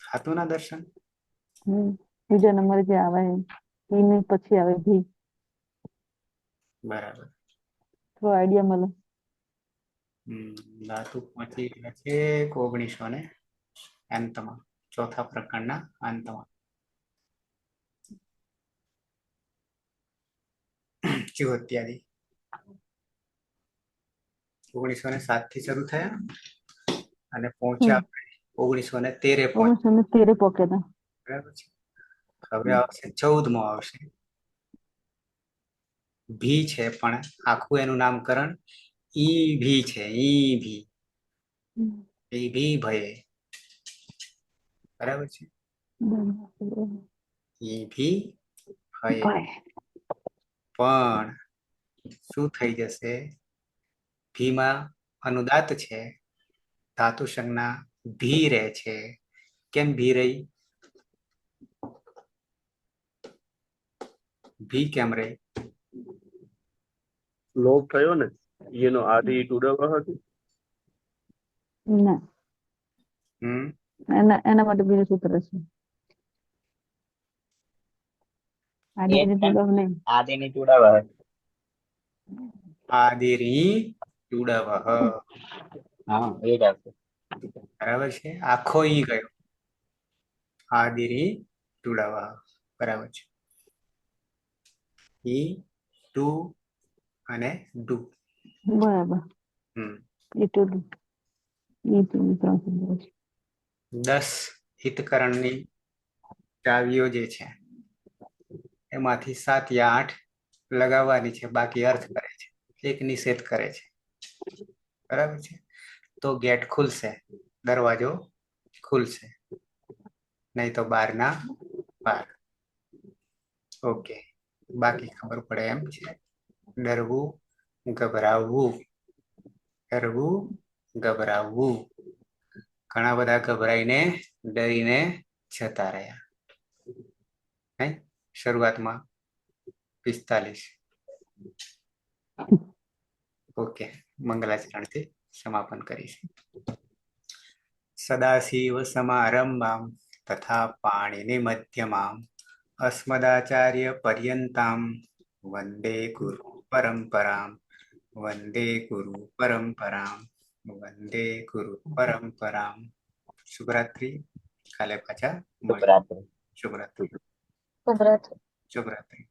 ધાતુના દર્શન
બીજો નંબર જે આવે એની પછી આવે ભી.
બરાબર.
થોડો આઈડિયા મળે.
ધાતુ પહોંચી ગયા છે 1900 ને અંતમાં, ચોથા પ્રકરણના અંતમાં. ચુહત્યાદિ 1907 થી શરૂ થયા અને પહોંચ્યા 1913 પહોંચ્યા.
1913 પોકેતા.
બરાબર છે. હવે આવશે 14મો આવશે. ભી છે પણ આખું એનું નામકરણ ઈ ભી છે. ઈ ભી ભયે. બરાબર છે. ઈ ભી ભયે. પણ શું થઈ જશે? ભીમાં અનુદાત છે, ધાતુ સંજ્ઞા ભી રહે છે. કેમ ભી રહી? ભી કેમ રહી?
લોપ થયો ને એનો આદિ ટુડવ હતું.
ના, એના માટે બીજું સૂત્ર છે. આદિની ટુડવ નહીં.
આદિની ટુડવ.
આદિની ટુડવ.
હા, એ જ આવશે.
બરાબર છે. આખો ઈ ગયો. આદિની ટુડવ. બરાબર છે. ઈ ટુ અને ડુ.
બરાબર. એ ટુ
10 હિતકરણની ચાવીઓ જે છે એમાંથી 7 યા 8 લગાવવાની છે, બાકી અર્થ કરે છે, એક નિષેધ કરે છે. બરાબર છે. તો ગેટ ખુલશે, દરવાજો ખુલશે, નહીં તો 12 ના 12. ઓકે, બાકી ખબર પડે એમ છે. ડરવું, ગભરાવવું. ડરવું, ગભરાવવું. ઘણા બધા ગભરાઈને ડરીને જતા રહ્યા. શરૂઆતમાં 45. ઓકે, મંગલાચરણથી સમાપન કરીશું. સદાશિવ સમારંભામ તથા પાણીની મધ્યમામ અસ્મદાચાર્ય પર્યંતામ વંદે ગુરુ પરંપરામ. વંદે ગુરુ પરંપરામ. વંદે ગુરુ પરંપરામ. શુભરાત્રી. કાલે પાછા મળીએ. શુભરાત્રી. શુભરાત્રી.